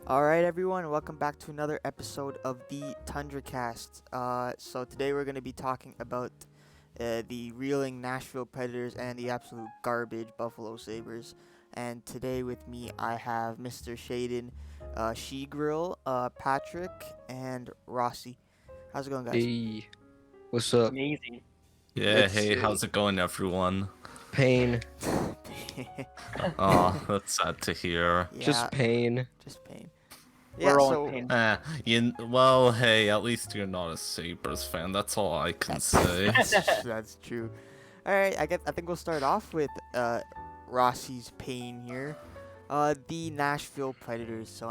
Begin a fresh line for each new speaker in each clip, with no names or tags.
All right, everyone, welcome back to another episode of the Tundra Cast. So today we're going to be talking about the reeling Nashville Predators and the absolute garbage Buffalo Sabres. And today with me I have Mr. Shaden, She-Grill, Patrick, and Rossi. How's it going, guys?
Hey, what's up?
Amazing.
Yeah,
It's
hey, how's it going, everyone?
pain,
Oh, that's sad to hear.
Yeah,
just pain.
just pain. Yeah,
We're all
so
in pain.
Well, hey, at least you're not a Sabres fan. That's all I can say.
that's true. All right, I think we'll start off with Rossi's pain here. The Nashville Predators. So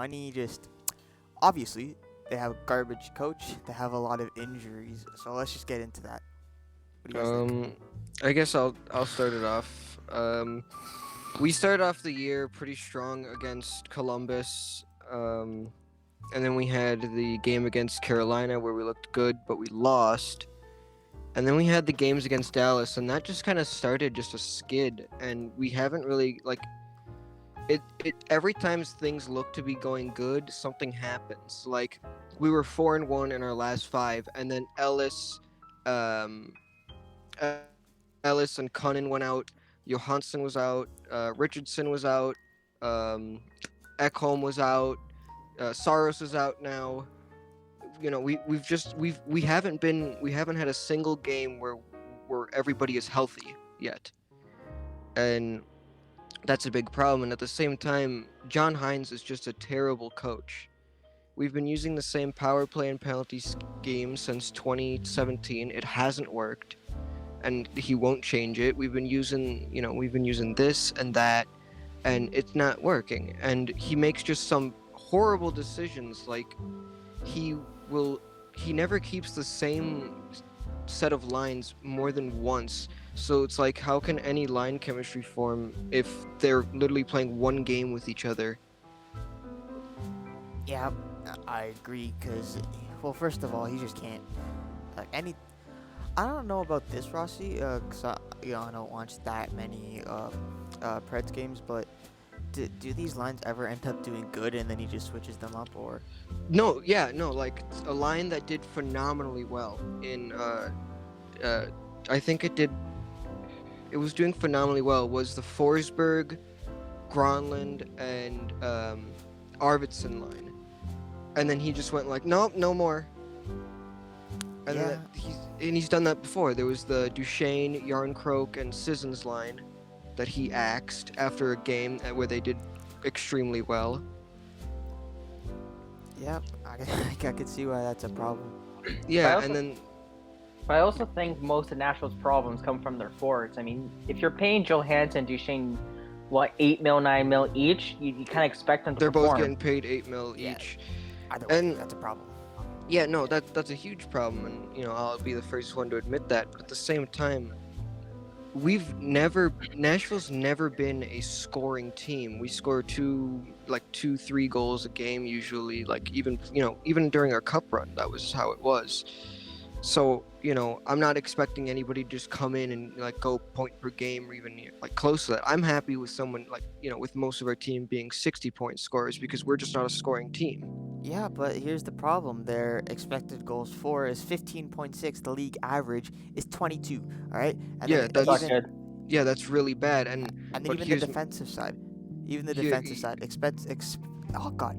obviously they have a garbage coach. They have a lot of injuries. So let's just get into that. What do you guys think?
I guess I'll start it off. We started off the year pretty strong against Columbus. And then we had the game against Carolina where we looked good, but we lost. And then we had the games against Dallas, and that just kind of started just a skid. And we haven't really it. Every time things look to be going good, something happens. Like we were 4-1 in our last 5, and then Ellis and Cunnin went out. Johansson was out. Richardson was out. Ekholm was out. Saros is out now. You know, we haven't had a single game where everybody is healthy yet, and that's a big problem. And at the same time, John Hines is just a terrible coach. We've been using the same power play and penalty scheme since 2017. It hasn't worked, and he won't change it. We've been using this and that, and it's not working. And he makes just some horrible decisions. Like he never keeps the same set of lines more than once. So it's like, how can any line chemistry form if they're literally playing one game with each other?
Yeah, I agree. Cause, well, first of all, he just can't I don't know about this, Rossi. Cause I don't watch that many Preds games, but do these lines ever end up doing good and then he just switches them up, or?
No, like a line that did phenomenally well in I think it was doing phenomenally well was the Forsberg, Gronlund, and Arvidsson line. And then he just went like, nope, no more. And
Yeah.
he's done that before. There was the Duchesne, Yarncroke, and Sissons line that he axed after a game where they did extremely well.
Yeah, I could see why that's a problem.
Yeah,
also-
and then
But I also think most of Nashville's problems come from their forwards. I mean, if you're paying Johansson and Duchesne, what, 8 mil, 9 mil each, you kind of expect them to
they're
perform.
both getting paid 8 mil
Yeah.
each.
Either way,
And-
that's a problem.
Yeah, no, that's a huge problem, and I'll be the first one to admit that. But at the same time, Nashville's never been a scoring team. We score 2-3 goals a game usually. Like even during our cup run, that was how it was. So I'm not expecting anybody to just come in and go point per game or even close to that. I'm happy with someone with most of our team being 60-point scorers because we're just not a scoring team.
Yeah, but here's the problem. Their expected goals for is 15.6. The league average is 22. All right. And
Yeah,
then
that's
Not
even,
good.
Yeah, that's really bad.
and then
but
even the
here's-
defensive side,
Here-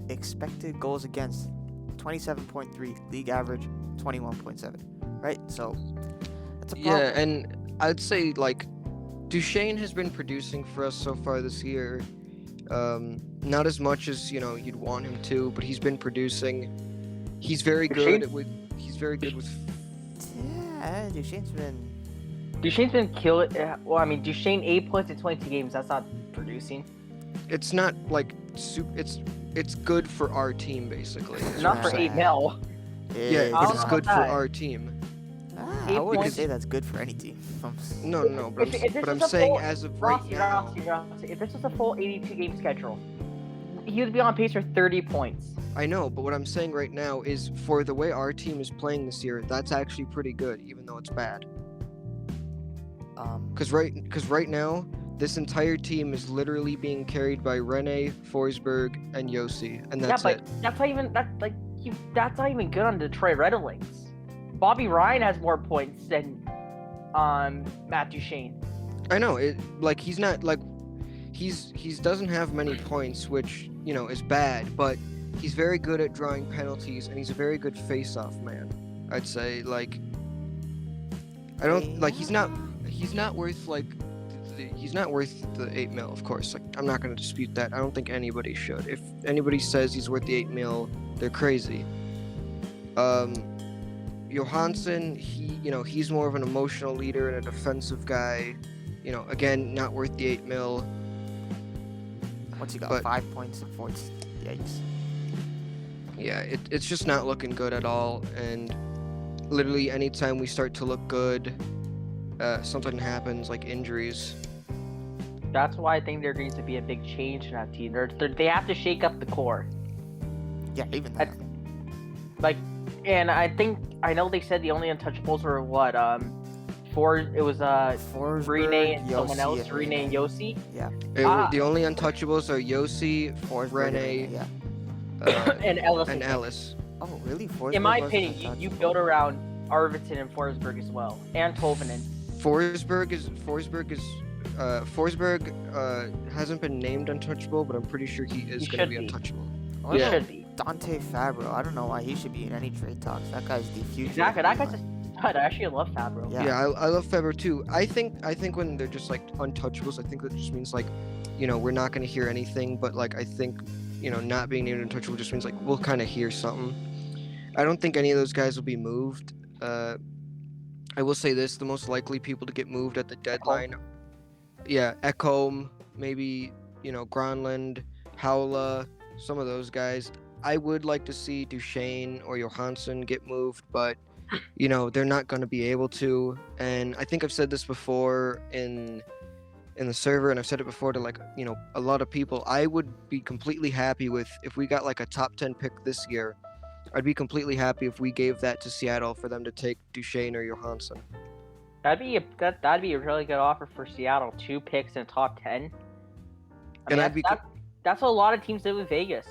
expected goals against 27.3. League average 21.7. Right. So that's a problem.
Yeah, and I'd say Duchesne has been producing for us so far this year. Not as much as you'd want him to, but he's been producing. He's very good with.
Yeah, Duchesne's been.
Duchesne's been killing. Well, I mean, Duchesne 8 points in 22 games. That's not producing.
It's not it's good for our team basically. is
Not
what
for
I'm
8
saying.
mil.
Yeah,
I
but
don't
it's
know
good for
about that.
our team.
I
8
wouldn't
points.
say that's good for any team.
No, but
If this
I'm
was a
saying
full-
as of right now.
Rossi, if this was a full 82 game schedule, he would be on pace for 30 points.
I know, but what I'm saying right now is for the way our team is playing this year, that's actually pretty good, even though it's bad. Because right now, this entire team is literally being carried by Rene, Forsberg, and Yossi, and that's
but
it.
that's not even that's not even good on Detroit Red Wings. Bobby Ryan has more points than Matt Duchene.
I know it. Like he's not like he's doesn't have many points, which is bad, but he's very good at drawing penalties, and he's a very good face-off man. I'd say I don't like he's not worth he's not worth the 8 mil, of course. Like I'm not going to dispute that. I don't think anybody should. If anybody says he's worth the 8 mil, they're crazy. Johansson, he's more of an emotional leader and a defensive guy. Again, not worth the 8 mil.
What's he got? 5 points and 4. Yikes.
Yeah, it's just not looking good at all. And literally, anytime we start to look good, something happens, like injuries.
That's why I think there needs to be a big change in that team. They have to shake up the core.
Yeah, even that.
And I know they said the only untouchables were what it was
Forsberg,
Rene and someone
Yossi,
else,
and
Rene and Yossi.
Yeah.
The only untouchables are Yossi,
Forsberg,
Rene,
yeah.
And Ellis.
and Ellis.
Oh, really? Forsberg
In my
wasn't
opinion, you
untouchable?
build around Arvidsson and Forsberg as well, and Tolvanen.
Forsberg hasn't been named untouchable, but I'm pretty sure he is
He
going to
should
be
be.
untouchable.
What
He
about
should be.
Dante Fabro? I don't know why he should be in any trade talks. That guy's the future.
Exactly.
of
That
the
guy's
line.
a stud. I actually love Fabro.
Yeah.
Yeah, I love Feber too. I think when they're just like untouchables, I think that just means like, we're not going to hear anything. But like I think, not being named untouchable just means like we'll kind of hear something. I don't think any of those guys will be moved. I will say this: the most likely people to get moved at the deadline, Ekholm, maybe Gronlund, Howla, some of those guys. I would like to see Duchene or Johansson get moved, but they're not going to be able to. And I think I've said this before in the server, and I've said it before to a lot of people. I would be completely happy if we got like a top 10 pick this year. I'd be completely happy if we gave that to Seattle for them to take Duchene or Johansson.
That'd be a really good offer for Seattle. 2 picks in top 10. That's what a lot of teams did with Vegas.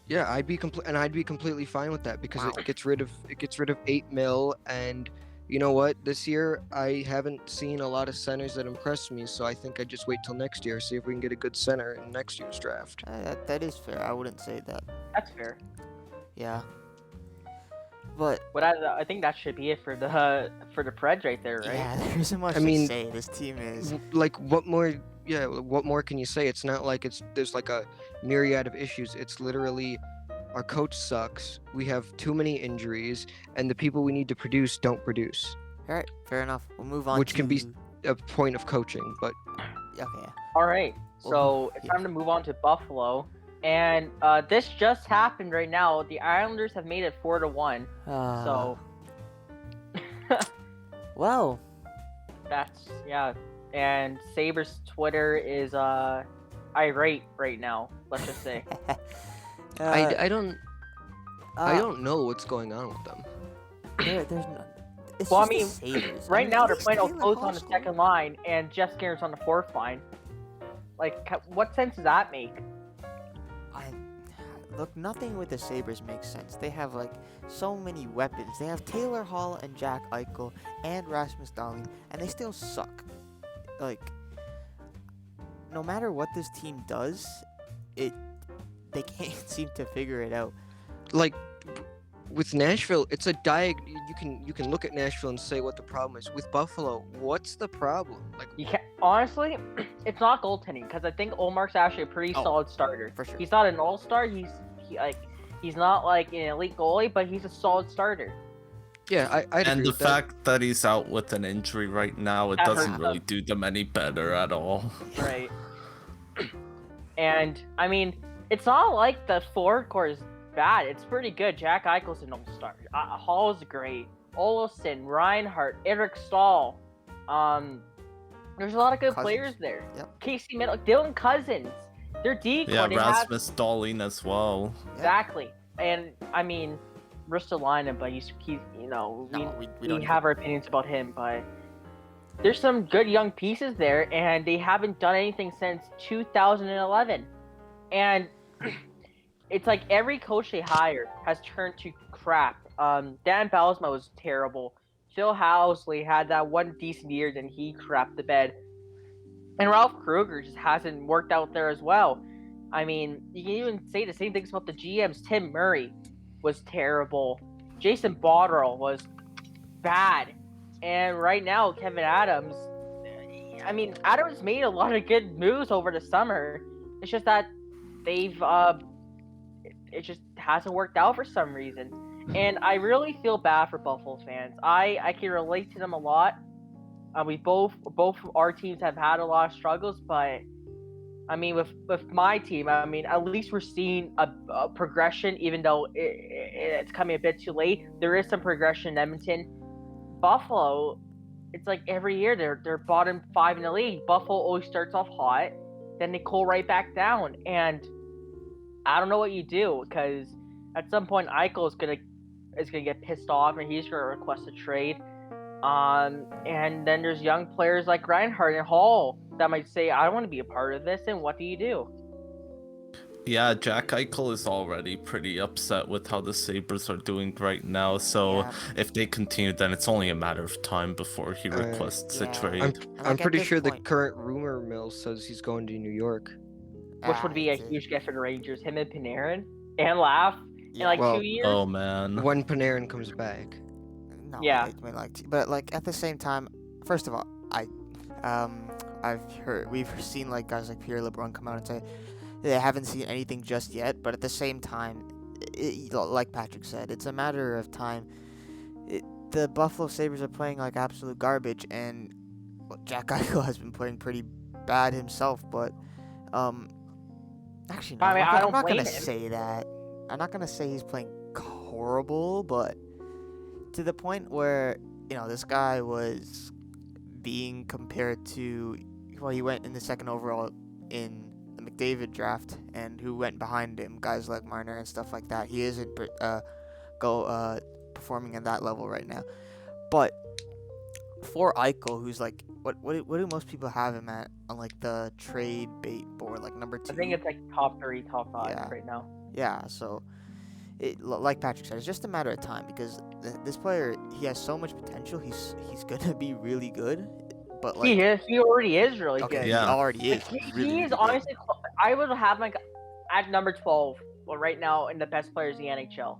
Yeah, I'd be completely fine with that because it gets rid of 8 mil, and you know what? This year I haven't seen a lot of centers that impress me, so I think I'd just wait till next year, see if we can get a good center in next year's draft.
That is fair. I wouldn't say that.
That's fair.
Yeah. But
I think that should be it for the Preds right there, right?
yeah, there isn't much to say. This team is
like what more? Yeah, what more can you say? It's not like there's like a myriad of issues. It's literally our coach sucks. We have too many injuries, and the people we need to produce don't produce.
all right. Fair enough. We'll move on.
Which can be a point of coaching, but
Okay. Yeah.
All right. So
Well,
it's
yeah.
time to move on to Buffalo, and this just happened right now. The Islanders have made it 4-1. So
well,
that's and Sabres Twitter is irate right now. Let's just say.
I don't know what's going on with them.
There's no. It's
Well, I
just the
mean,
Sabres.
right now they're
these
playing
Taylor
O'Connor on the
Hall
second line and Jeff Skinner's on the fourth line. Like, what sense does that make?
Look, nothing with the Sabres makes sense. They have like so many weapons. They have Taylor Hall and Jack Eichel and Rasmus Dahlin, and they still suck. Like, no matter what this team does, they can't seem to figure it out.
Like with Nashville, it's a you can look at Nashville and say what the problem is. With Buffalo, what's the problem? Like
You can't, honestly, it's not goaltending because I think Olmark's actually a pretty solid starter.
For sure.
He's not an all-star. He's not like an elite goalie, but he's a solid starter.
yeah, I'd
And
agree
the
with that.
fact that he's out with an injury right now, it
That
doesn't
hurts
really
them.
do them any better at all.
Right. And I mean, it's not like the forward core is bad. It's pretty good. Jack Eichel's an all-star. Hall's great. Olofsson, Reinhardt, Eric Stahl. There's a lot of good
Cousins.
players there.
Yep.
Casey Middle, Dylan Cousins. They're deep.
Yeah,
they have
Rasmus Dahlin as well.
exactly. And I mean, Ristolainen, but he's
No, we
we
don't.
have our opinions about him, but there's some good young pieces there, and they haven't done anything since 2011. And it's like every coach they hire has turned to crap. Dan Belsma was terrible. Phil Housley had that one decent year, then he crapped the bed. And Ralph Kruger just hasn't worked out there as well. I mean, you can even say the same things about the GMs. Tim Murray was terrible. Jason Botterill was bad. And right now, Kevin Adams, I mean, Adams made a lot of good moves over the summer. It's just that they've, it just hasn't worked out for some reason. And I really feel bad for Buffalo fans. I can relate to them a lot. We both our teams have had a lot of struggles, but I mean, with my team, I mean, at least we're seeing a progression, even though it's coming a bit too late. There is some progression in Edmonton. Buffalo, it's like every year they're bottom 5 in the league. Buffalo always starts off hot, then they cool right back down, and I don't know what you do, because at some point Eichel is gonna get pissed off and he's gonna request a trade. And then there's young players like Reinhardt and Hall that might say, I don't want to be a part of this, and what do you do?
Yeah, Jack Eichel is already pretty upset with how the Sabres are doing right now, so
Yeah.
if they continue, then it's only a matter of time before he requests a
yeah.
trade.
And,
I'm
like, at
pretty
this
sure the
point-
current rumor mill says he's going to New York.
Which would be a
it's
huge get for the Rangers. Him and Panarin and Laugh in like
Well,
2 years.
Oh man.
When Panarin comes back.
No,
Yeah.
I mean, like, but like at the same time, first of all, we've seen like guys like Pierre LeBrun come out and say they haven't seen anything just yet, but at the same time, like Patrick said, it's a matter of time. The Buffalo Sabres are playing like absolute garbage, and Jack Eichel has been playing pretty bad himself, but actually, no,
I mean, I
I'm
don't
not gonna
blame him.
say that. I'm not gonna say he's playing horrible, but to the point where, you know, this guy was being compared to, well, he went in the second overall in the McDavid draft, and who went behind him, guys like Marner and stuff like that. He isn't performing at that level right now. But for Eichel, who's like, what do most people have him at on like the trade bait board, like number 2?
I think it's like top 3, top 5
Yeah.
right now.
Yeah, so like Patrick said, it's just a matter of time, because this player, he has so much potential. He's gonna be really good, but like
He already is really
okay,
good.
he
Yeah.
already
Like,
is.
he
really,
is
really
honestly. I would have him like at number 12, well, right now in the best players in the NHL.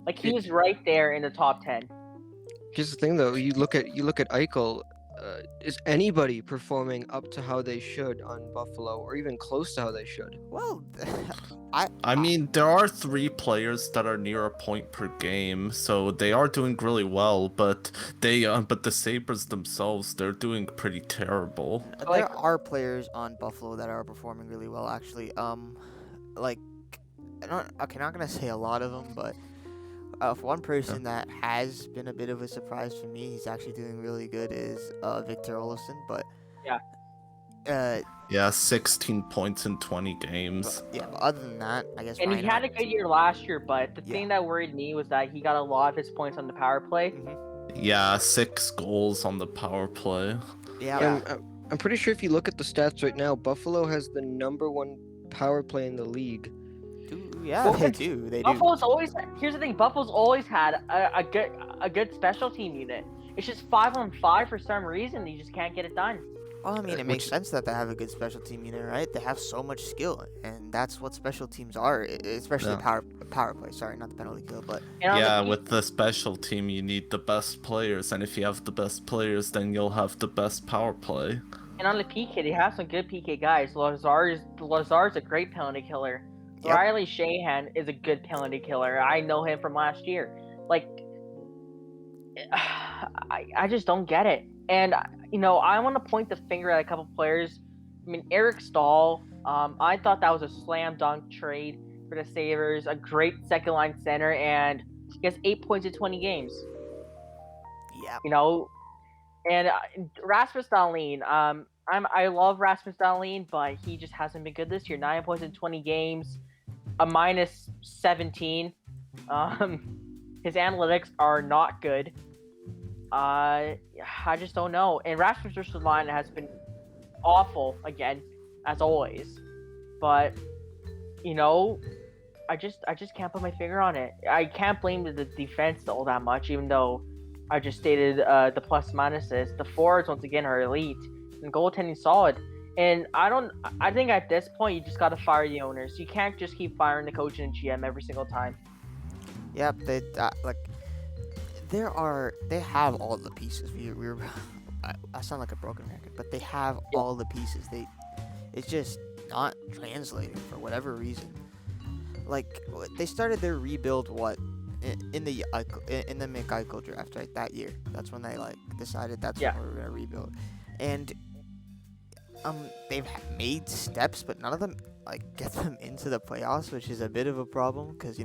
Like he's right there in the top 10.
Here's the thing, though. You look at Eichel. Is anybody performing up to how they should on Buffalo, or even close to how they should?
good. Well,
I mean, there are 3 players that are near a point per game, so they are doing really well. But but the Sabres themselves, they're doing pretty terrible.
Like-
there are players on Buffalo that are performing really well, actually. Like, not gonna say a lot of them, but for one person that has been a bit of a surprise for me, he's actually doing really good, is Victor Olofsson. But
Yeah.
Yeah, 16 points in 20 games.
But other than that, I guess.
And he had a
Reinhardt-
good year last year, but the
Yeah.
thing that worried me was that he got a lot of his points on the power play.
Mhm.
Yeah, 6 goals on the power play.
Yeah.
I'm pretty sure if you look at the stats right now, Buffalo has the number 1 power play in the league.
Yeah,
Well,
they
it's-
do. They do.
Buffalo's always. Here's the thing: Buffalo's always had a good special team unit. It's just 5-on-5 for some reason. You just can't get it done.
Well, I mean, it makes
which-
sense that they have a good special team unit, right? They have so much skill, and that's what special teams are, especially
Yeah.
power play. Sorry, not the penalty kill, but
And on the
Yeah,
P-
with the special team, you need the best players, and if you have the best players, then you'll have the best power play.
And on the PK, they have some good PK guys. Lazar's a great penalty killer.
Yep.
Riley Shahan is a good penalty killer. I know him from last year. Like, I just don't get it. And you know, I want to point the finger at a couple players. I mean, Eric Stahl. I thought that was a slam dunk trade for the Sabres. A great second line center, and he has 8 points in 20 games.
yeah,
You know, and Rasmus Dahlin. I love Rasmus Dahlin, but he just hasn't been good this year. 9 points in 20 games, a minus 17. His analytics are not good. I just don't know. And Rasmussen's line has been awful again, as always. But I just can't put my finger on it. I can't blame the defense all that much, even though I just stated the plus minuses. The forwards once again are elite, and goaltending solid. And I think at this point you just gotta fire the owners. You can't just keep firing the coach and GM every single time.
Yep, they have all the pieces. I sound like a broken record, but they have all the pieces. It's just not translating for whatever reason. Like, they started their rebuild in the McEichel draft, right, that year. That's when they decided when we were gonna rebuild, and they've made steps, but none of them get them into the playoffs, which is a bit of a problem because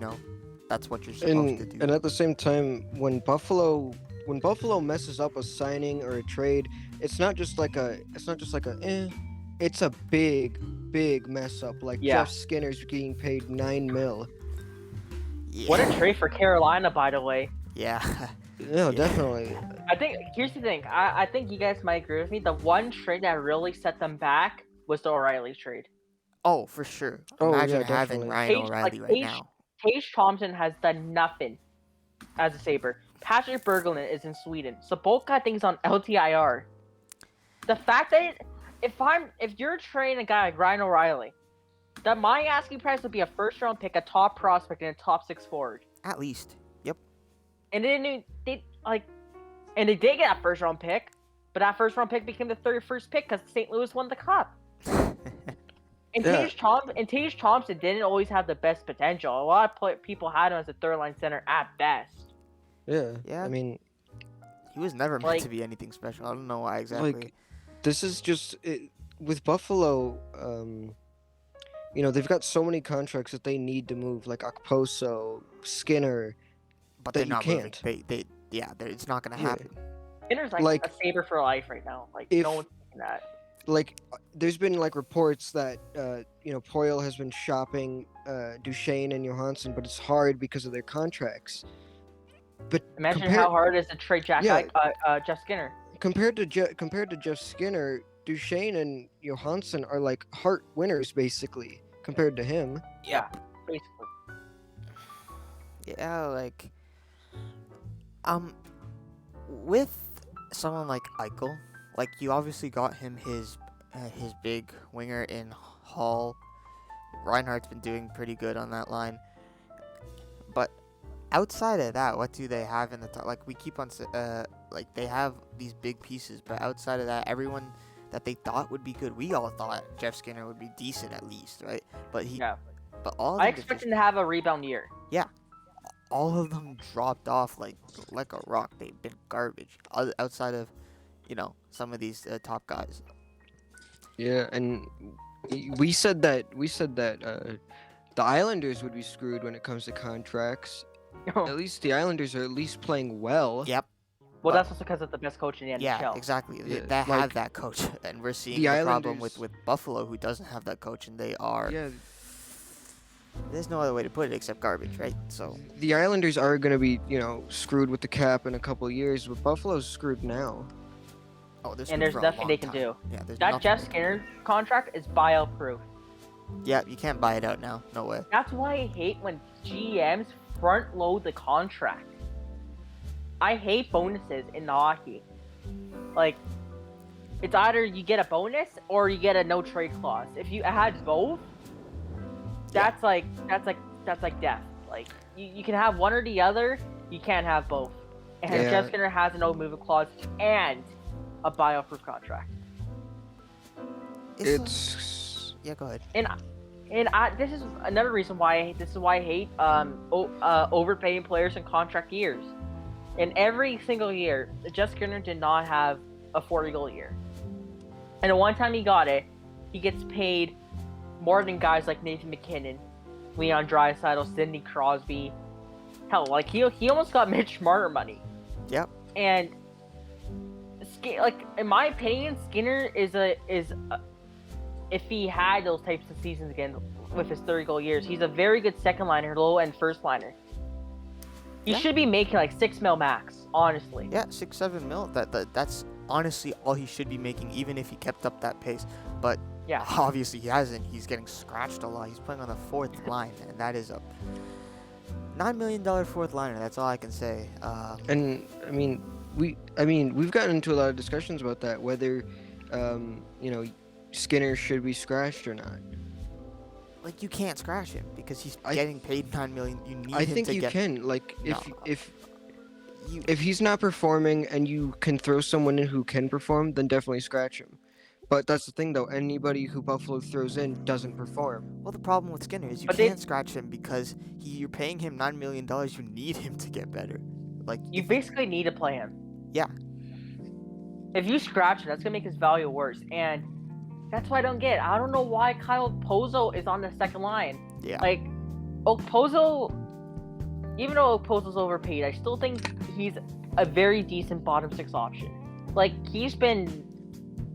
that's what you're supposed to do.
And at the same time, when Buffalo messes up a signing or a trade, it's not just like a it's a big mess up. Like Jeff Skinner's getting paid $9 million.
Yeah.
What a trade for Carolina, by the way.
Yeah.
Yeah, definitely.
I think here's the thing. I think you guys might agree with me. The one trade that really set them back was the O'Reilly trade.
Oh, for sure.
Oh,
Imagine
yeah,
having
definitely.
Ryan O'Reilly right now.
Tage Thompson has done nothing as a Sabre. Patrick Berglund is in Sweden. Sobotka things on LTIR. The fact that if you're trading a guy like Ryan O'Reilly, that my asking price would be a first round pick, a top prospect, and a top 6 forward.
At least. Yep.
And they did get that first round pick, but that first round pick became the 31st pick because St. Louis won the cup. And Tage Thompson didn't always have the best potential. A lot of people had him as a third line center at best.
Yeah.
Yeah.
I mean,
he was never meant to be anything special. I don't know why exactly.
This is just with Buffalo. They've got so many contracts that they need to move, like Okposo, Skinner,
but
that
they're not
you can't.
It's not gonna happen.
Skinner's like a Sabre for life right now. No one's thinking that.
There's been reports that Poyle has been shopping Duchesne and Johansson, but it's hard because of their contracts. But
imagine how hard it is to trade Jeff Skinner.
Compared to Jeff Skinner, Duchesne and Johansson are heart winners basically compared to him.
Yeah, basically.
Yeah, with someone like Eichel, you obviously got him his big winger in Hall. Reinhardt's been doing pretty good on that line, but outside of that, what do they have in the top? We keep on they have these big pieces, but outside of that, everyone that they thought would be good, we all thought Jeff Skinner would be decent at least, right? But I
expect him to have a rebound year.
Yeah, all of them dropped off like a rock. They've been garbage outside of some of these top guys.
Yeah, and we said that the Islanders would be screwed when it comes to contracts. At least the Islanders are at least playing well.
Yep.
Well, that's also because of the best coach in the NHL.
Yeah, exactly.
Yeah,
they have that coach, and we're seeing the problem with Buffalo, who doesn't have that coach, and they are. Yeah. There's no other way to put it except garbage, right? So
the Islanders are going to be, screwed with the cap in a couple of years, but Buffalo's screwed now.
Oh,
and there's nothing they can do.
Yeah,
that Jeff Skinner contract is buyout proof.
Yeah, you can't buy it out now. No way.
That's why I hate when GMs front load the contract. I hate bonuses in hockey. It's either you get a bonus or you get a no trade clause. If you had both, that's like death. You can have one or the other. You can't have both. And Jeff Skinner has a no movement clause and a buyout proof contract.
Yeah, go ahead.
And this is another reason why I hate overpaying players in contract years. In every single year, Jeff Skinner did not have a 40-goal year. And the one time he got it, he gets paid more than guys like Nathan McKinnon, Leon Draisaitl, Sidney Crosby. Hell, he almost got Mitch Marner money.
Yep.
And in my opinion, Skinner is if he had those types of seasons again with his 30-goal years, he's a very good second liner, low end first liner. He
Yeah.
should be making like 6 mil max, honestly.
Yeah, 6-7 mil. That's honestly all he should be making, even if he kept up that pace. But
Yeah.
obviously he hasn't. He's getting scratched a lot. He's playing on the fourth line, and that is a $9 million fourth liner. That's all I can say.
And we've gotten into a lot of discussions about that, whether Skinner should be scratched or not.
Like, you can't scratch him because he's
I-
getting paid $9 million. You need
I
him
think
to
you
get.
can. Like,
No. You,
if he's not performing and you can throw someone in who can perform, then definitely scratch him. But that's the thing, though. Anybody who Buffalo throws in doesn't perform.
well, the problem with Skinner is you
But they-
can't scratch him because you're paying him $9 million. You need him to get better. Like,
You basically need to play him.
Yeah.
If you scratch him, that's gonna make his value worse, and that's what I don't get. I don't know why Kyle Pozo is on the second line.
Yeah.
Like, Okposo, even though Okposo's overpaid, I still think he's a very decent bottom six option. Like,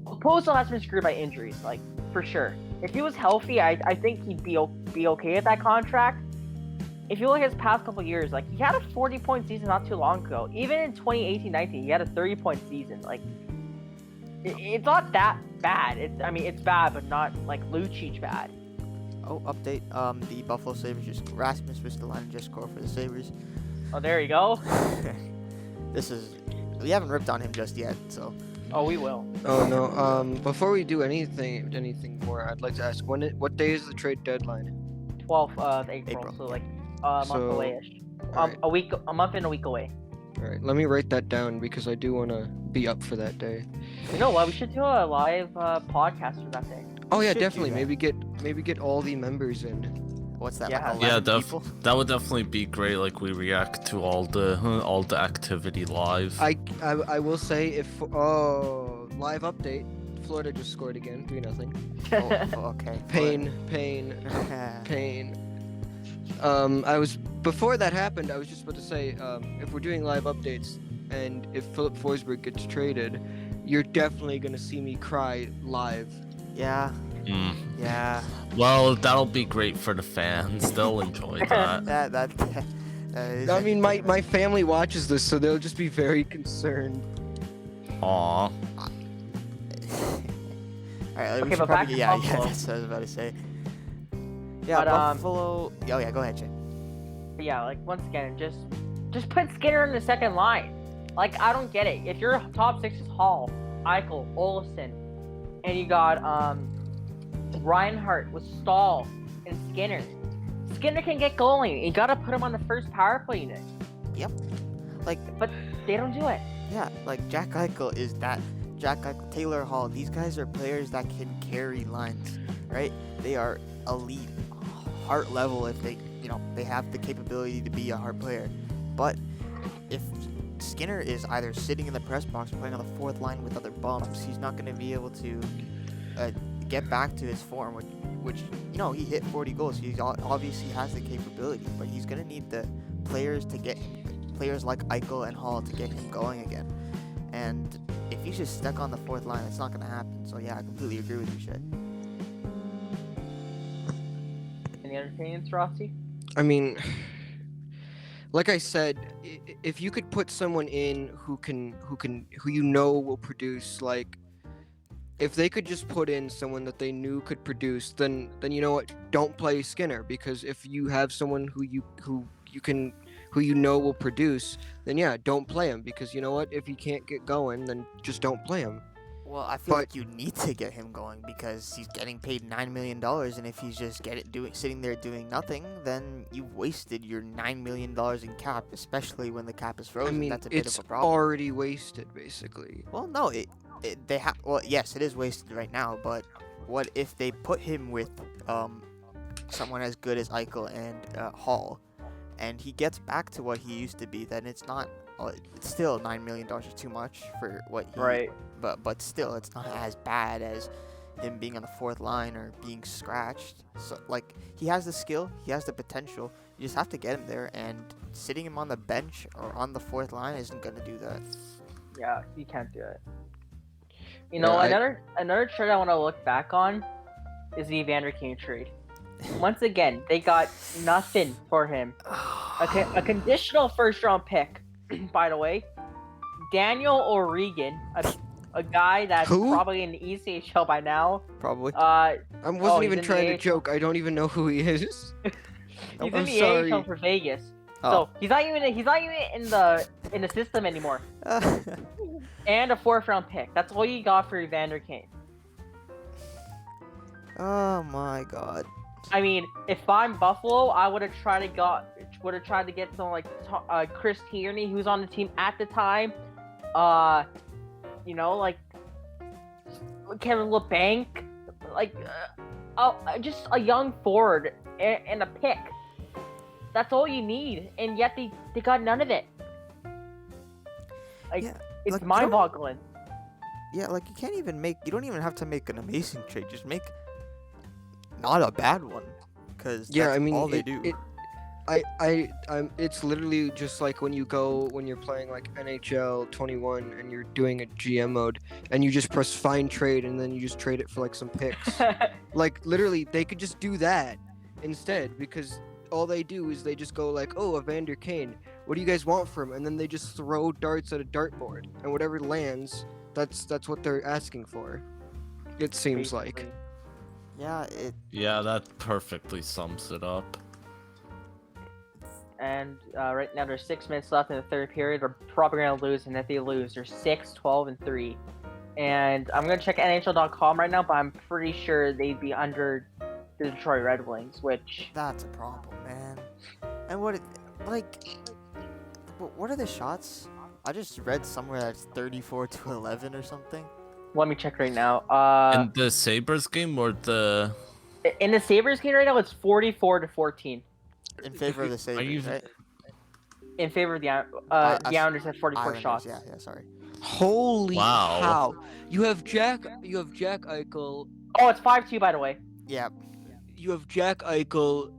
Okposo has been screwed by injuries, like, for sure. If he was healthy, I think he'd be okay at that contract. If you look at his past couple years, like, he had a 40-point season not too long ago. Even in 2018-19, he had a 30-point season. Like, it's not that bad. It's bad, but not like Lucic bad.
Oh, update. The Buffalo Sabres Rasmus Ristolainen just scored for the Sabres.
Oh, there you go.
We haven't ripped on him just yet, so.
Oh, we will.
Oh no. Before we do anything more, I'd like to ask what day is the trade deadline?
12th of April,
April,
so
yeah.
like a month
So,
away-ish.
alright.
A month and a week away.
All right, let me write that down because I do want to be up for that day.
You know what? We should do a live podcast for that day.
Oh
We
yeah,
should do
definitely.
that.
Maybe get all the members in.
What's that?
Yeah.
Like
Yeah,
11 people?
that would definitely be great. Like we react to all the activity live.
I will say live update. Florida just scored again, 3-0.
Oh, okay.
Pain. Before that happened, I was just about to say, if we're doing live updates and if Philip Forsberg gets traded, you're definitely gonna see me cry live.
Yeah.
Mm.
Yeah.
Well, that'll be great for the fans. They'll enjoy that.
That is
I mean, my family watches this, so they'll just be very concerned.
Aw.
Alright, we
Okay,
should
but back
probably,
to
yeah,
Buffalo.
that's what I was about to say. Yeah,
But,
Buffalo. Oh yeah, go ahead, Jay.
Yeah, like, once again, just put Skinner in the second line. Like, I don't get it. If your top six is Hall, Eichel, Olsen, and you got Reinhardt with Stahl and Skinner can get going. You gotta put him on the first power play unit.
Like,
But they don't do it.
yeah, like Jack Eichel is that. Jack Eichel, Taylor Hall. These guys are players that can carry lines, right? They are elite, heart level if they have the capability to be a hard player. But if Skinner is either sitting in the press box or playing on the fourth line with other bums, he's not going to be able to get back to his form, which he hit 40 goals. He obviously has the capability, but he's going to need the players like Eichel and Hall to get him going again. And if he's just stuck on the fourth line, it's not going to happen. So yeah, I completely agree with you, Shay.
Any other opinions, Rossi?
I mean, like I said, if you could put someone in who will produce, like, if they could just put in someone that they knew could produce, then you know what? Don't play Skinner, because if you have someone who you know will produce, then yeah, don't play him, because you know what? If he can't get going, then just don't play him.
Well, I feel
But-
like you need to get him going because he's getting paid $9 million, and if he's just sitting there doing nothing, then you've wasted your $9 million in cap, especially when the cap is
I
frozen.
mean,
That's a bit
it's
of a problem.
already wasted, basically.
Well, no, well, yes, it is wasted right now, but what if they put him with someone as good as Eichel and Hall, and he gets back to what he used to be? Then it's not. It's still $9 million is too much for what he.
Right.
But still, it's not as bad as him being on the fourth line or being scratched. So like, he has the skill, he has the potential. You just have to get him there, and sitting him on the bench or on the fourth line isn't gonna do that.
Yeah, you can't do it.
Yeah,
Another trade I want to look back on is the Evander Kane trade. Once again, they got nothing for him. a conditional first-round pick, by the way. Daniel O'Regan, a guy that's
Who?
probably in the ECHL by now.
Probably.
I wasn't
he's
even
in the
trying to
AHL.
joke. I don't even know who he is.
He's
I'm
in the
sorry.
AHL for Vegas.
Oh.
So he's not even in the system anymore. And a 4th-round pick. That's all you got for Evander Kane.
Oh my god.
I mean, if I'm Buffalo, I would have tried to get some like Chris Tierney, who's on the team at the time. Like Kevin LeBanc, like just a young forward and a pick. That's all you need, and yet they got none of it. Like,
Yeah,
it's
like,
mind-boggling.
Yeah, like you don't even have to make an amazing trade. Just make not a bad one, because that's all they do.
It's literally just like when you're playing like NHL 21 and you're doing a GM mode and you just press find trade and then you just trade it for like some picks. Like literally, they could just do that instead, because all they do is they just go like, oh, Evander Kane, what do you guys want from him? And then they just throw darts at a dartboard, and whatever lands, that's what they're asking for. It seems like.
Yeah,
Yeah, that perfectly sums it up.
And right now there's 6 minutes left in the 3rd period. They're probably going to lose, and if they lose, they're 6-12-3. And I'm going to check NHL.com right now, but I'm pretty sure they'd be under the Detroit Red Wings, which...
that's a problem, man. And what are the shots? I just read somewhere that's 34-11 or something.
Let me check right now.
In the Sabres game or the...
In the Sabres game right now, it's 44-14.
In favor of the Sabres, right?
In favor of the Islanders at 44
Islanders,
shots.
Yeah, sorry.
Holy
Wow.
cow! You have Jack Eichel.
Oh, it's 5-2, by the way.
Yeah.
You have Jack Eichel,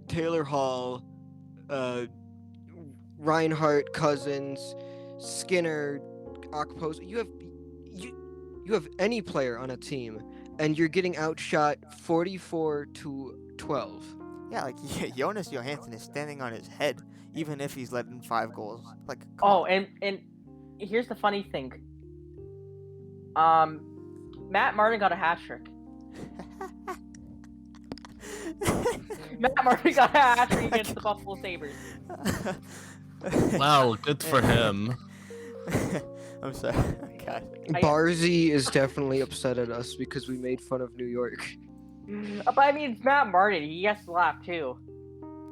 Taylor Hall, Reinhart, Cousins, Skinner, Okposo. You have any player on a team, and you're getting outshot 44-12.
Yeah, like Jonas Johansson is standing on his head, even if he's letting 5 goals. Like,
Oh, and here's the funny thing. Matt Martin got a hat trick. Matt Martin got a hat trick against the Buffalo Sabres.
Wow, good for him.
I'm sorry. God.
Barzy is definitely upset at us because we made fun of New York.
But I mean, it's Matt Martin. He has to laugh too.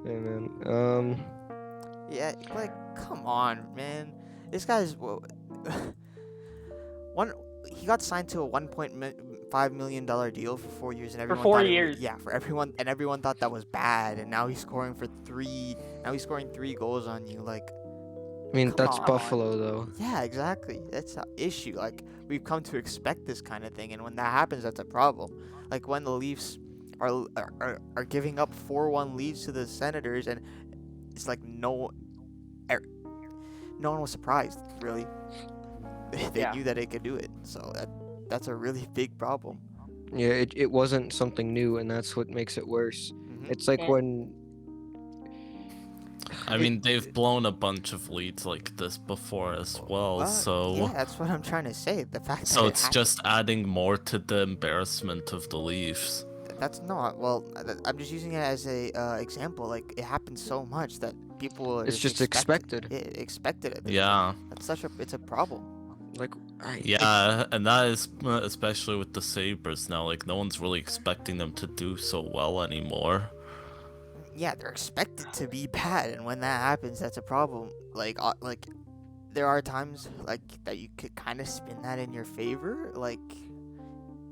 Hey man.
Yeah, like, come on, man. This guy's he got signed to a $1.5 million deal for 4 years, and everyone
For 4
thought
years.
everyone thought that was bad, and now he's scoring 3 goals on you. Like,
I mean,
come
that's
on.
Buffalo though.
Yeah, exactly. That's the issue. Like, we've come to expect this kind of thing, and when that happens, that's a problem. Like when the Leafs are giving up 4-1 leads to the Senators, and it's like no one was surprised, really. They knew that they could do it, so that's a really big problem.
Yeah, it wasn't something new, and that's what makes it worse.
Mhm.
It's like
And-
when
I mean, they've blown a bunch of leads like this before as well, so...
yeah, that's what I'm trying to say. The fact
So
that
it's just adding more to the embarrassment of the Leafs.
that's not I'm just using it as a example. Like, it happens so much that people are
it's just expected.
expected it.
Yeah.
It's a problem.
Like
Yeah, and that is especially with the Sabres now. Like, no one's really expecting them to do so well anymore.
Yeah, they're expected to be bad, and when that happens, that's a problem. Like there are times like that you could kind of spin that in your favor. Like,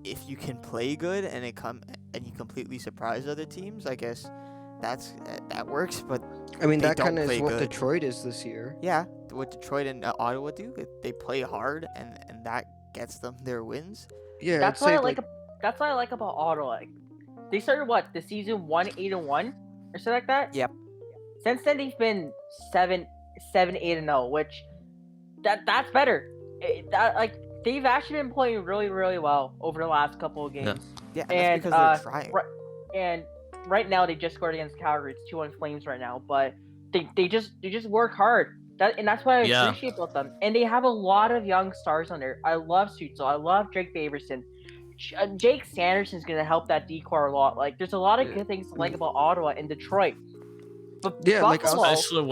if you can play good and you completely surprise other teams, I guess that works. But
I mean,
they
that kind
don't
of is
play
what
good.
Detroit is this year.
yeah, what Detroit and Ottawa do, they play hard, and that gets them their wins.
Yeah,
That's
I'd
what
say
I like. That's what I like about Ottawa. They started the season 8-1 or something like that.
Yep.
Since then they've been 7-8-0, which that's better. They've actually been playing really, really well over the last couple of games.
Yeah, and
And,
that's because they're trying.
And right now they just scored against Calgary. It's 2-1 Flames right now, but they just work hard. That's what I
Yeah.
appreciate about them. And they have a lot of young stars on there. I love Stutzel. I love Drake Faverson. Jake Sanderson's gonna help that decor a lot. Like, there's a lot of
Yeah.
good things to like about Ottawa and Detroit. But
Yeah, like,
Buffalo,
Especially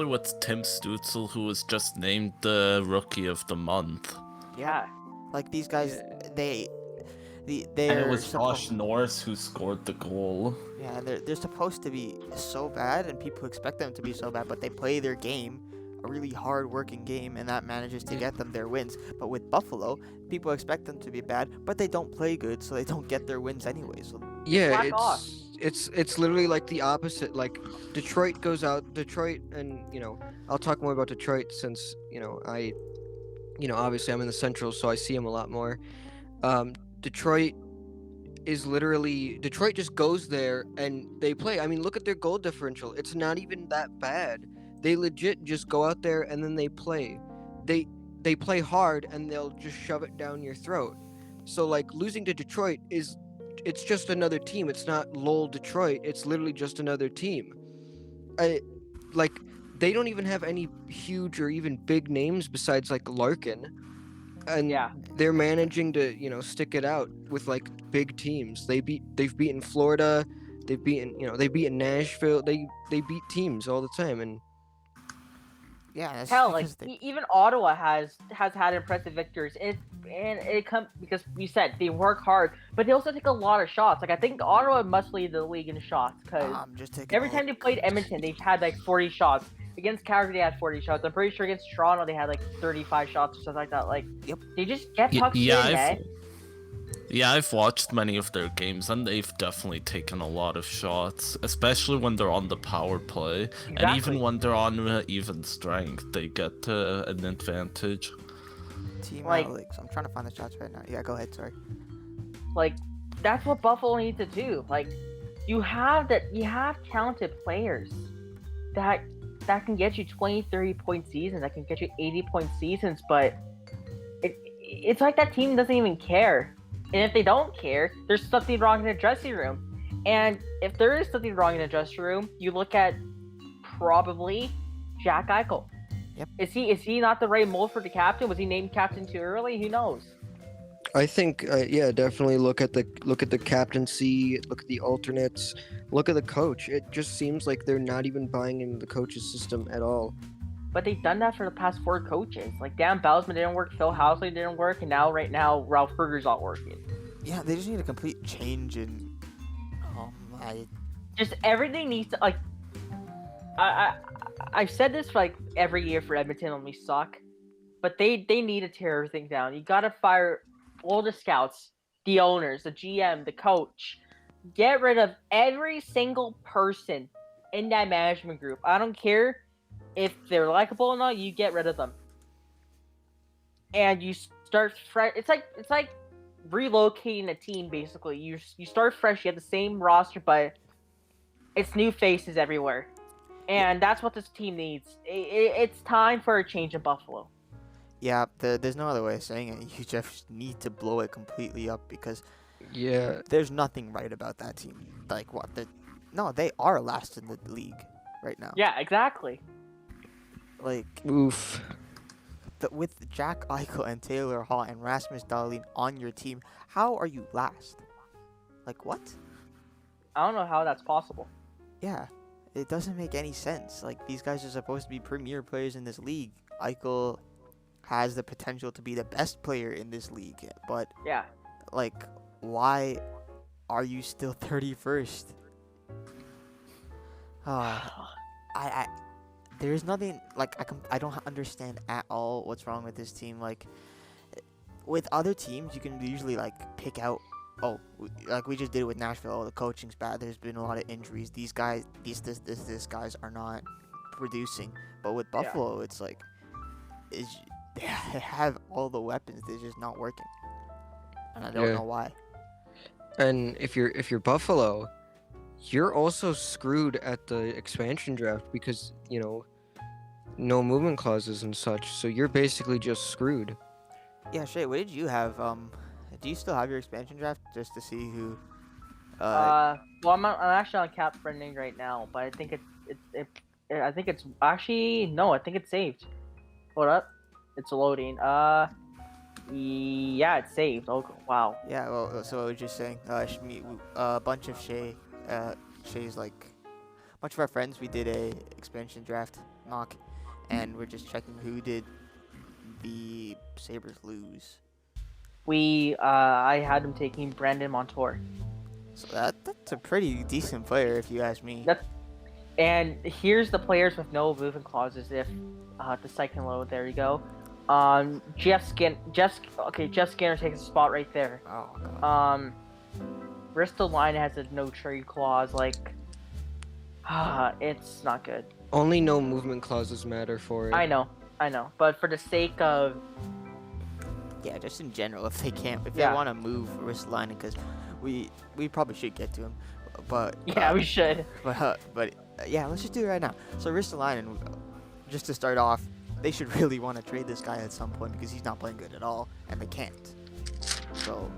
with Tim Stutzel, who was just named the Rookie of the Month.
yeah,
Like these guys,
Yeah.
And
they're
it was Josh
supposed,
Norris who scored the goal.
yeah, they're supposed to be so bad, and people expect them to be so bad, but they play their game, a really hard-working game, and that manages to get them their wins. But with Buffalo, people expect them to be bad, but they don't play good, so they don't get their wins anyway. So
Yeah,
Slack off.
it's literally like the opposite. Like Detroit goes out, and I'll talk more about Detroit since obviously I'm in the Central, so I see them a lot more. Detroit just goes there and they play. I mean, look at their goal differential. It's not even that bad. They legit just go out there and then they play. They play hard and they'll just shove it down your throat. So like losing to Detroit it's just another team. It's not lol Detroit. It's literally just another team. Like they don't even have any huge or even big names besides like Larkin. And
Yeah.
they're managing to stick it out with like big teams. They've beaten Florida, they've beaten Nashville. They beat teams all the time. And
yeah, that's
Hell, like
because they,
even Ottawa has had impressive victories. And it comes because you said they work hard, but they also take a lot of shots. Like, I think Ottawa must lead the league in shots because
I'm just taking
every time they played Edmonton, they've had like 40 shots. Against Calgary, they had 40 shots. I'm pretty sure against Toronto, they had like 35 shots or something like that. Like,
Yep.
they just get
Y-
pucks
yeah,
in, man.
I've watched many of their games, and they've definitely taken a lot of shots, especially when they're on the power play, and
Exactly.
even when they're on even strength, they get an advantage.
team
like-
analytics. I'm trying to find the shots right now. Yeah, go ahead. Sorry.
Like, that's what Buffalo needs to do. Like, you have talented players that can get you 20, 30 point seasons, that can get you 80 point seasons, but it's like that team doesn't even care. And if they don't care, there's something wrong in the dressing room. And if there is something wrong in the dressing room, you look at probably Jack Eichel.
Yep.
Is he not the right mold for the captain? Was he named captain too early? Who knows?
I think definitely look at the captaincy, look at the alternates, look at the coach. It just seems like they're not even buying into the coach's system at all.
But they've done that for the past 4 coaches. Like, Dan Belsman didn't work, Phil Housley didn't work, and right now Ralph Kruger's not working.
Yeah, they just need a complete change in.
Just everything needs to, like, I've said this for, like, every year for Edmonton when we suck, but they need to tear everything down. You gotta fire all the scouts, the owners, the GM, the coach. Get rid of every single person in that management group. I don't care if they're likable or not. You get rid of them, and you start fresh. It's like relocating a team. Basically, you start fresh. You have the same roster, but it's new faces everywhere, and that's what this team needs. It's time for a change in Buffalo.
Yeah, there's no other way of saying it. You just need to blow it completely up because
Yeah,
there's nothing right about that team. Like what? No, they are last in the league right now.
Yeah, exactly.
Like
oof.
with Jack Eichel and Taylor Hall and Rasmus Dahlin on your team, how are you last? Like what?
I don't know how that's possible.
Yeah, it doesn't make any sense. Like these guys are supposed to be premier players in this league. Eichel has the potential to be the best player in this league, but
Yeah.
like, why are you still 31st? I there's nothing like I don't understand at all what's wrong with this team. Like with other teams, you can usually like pick out. Oh, like we just did it with Nashville. Oh, the coaching's bad. There's been a lot of injuries. These guys, these guys are not producing. But with Buffalo, it's like, they have all the weapons. They're just not working, and I don't know why.
And if you're Buffalo, you're also screwed at the expansion draft because no movement clauses and such. So you're basically just screwed.
Yeah, Shay, what did you have? Do you still have your expansion draft just to see who?
Well, I'm actually on cap friending right now, but I think I think it's actually no. I think it's saved. Hold up, it's loading. Yeah, it's saved. Oh wow.
Yeah, well, so I was just saying, a bunch of Shay's like, a bunch of our friends, we did a expansion draft mock, and we're just checking who did the Sabres lose.
I had him taking Brandon Montour.
So that's a pretty decent player, if you ask me.
And here's the players with no movement clauses. If the second load, there you go. Jeff Skinner takes a spot right there.
Oh god.
Ristolainen has a no trade clause. Like, it's not good.
Only no movement clauses matter for it.
I know, but for the sake of
Yeah, just in general, if they
Yeah.
want to move Ristolainen, because we probably should get to him, but
yeah, we should.
But yeah, let's just do it right now. So Ristolainen, just to start off, they should really want to trade this guy at some point because he's not playing good at all, and they can't. So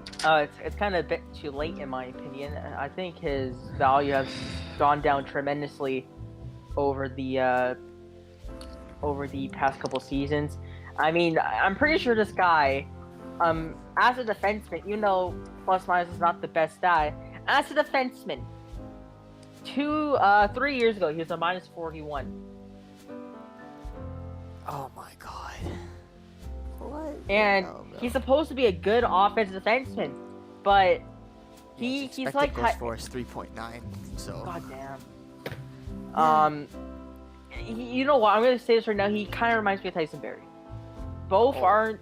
It's kind of a bit too late in my opinion. I think his value has gone down tremendously over the past couple seasons. I mean, I'm pretty sure this guy, as a defenseman, plus minus is not the best stat. As a defenseman, 3 years ago, he was a minus 41.
oh my god, what?
And
Oh, no.
he's supposed to be a good offensive defenseman, but
Yeah, his
he's
expected
like
goals for is 3.9. So
God damn. You know what? I'm gonna say this right now. He kind of reminds me of Tyson Berry. Both are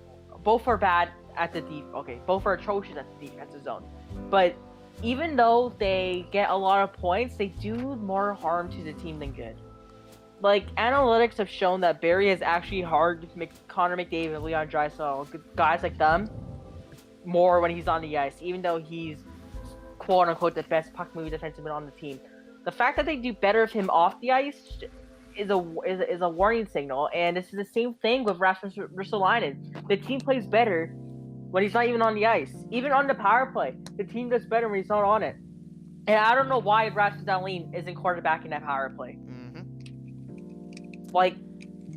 bad at the deep. Okay, both are atrocious at the defensive zone. But even though they get a lot of points, they do more harm to the team than good. Like, analytics have shown that Barry has actually hard Connor McDavid, Leon Draisaitl, guys like them, more when he's on the ice, even though he's quote-unquote the best puck-moving defenseman on the team. The fact that they do better with him off the ice is a warning signal, and this is the same thing with Rasmus Ristolainen. The team plays better when he's not even on the ice. Even on the power play, the team does better when he's not on it. And I don't know why Rasmus Dahlin isn't quarterbacking that power play. Like,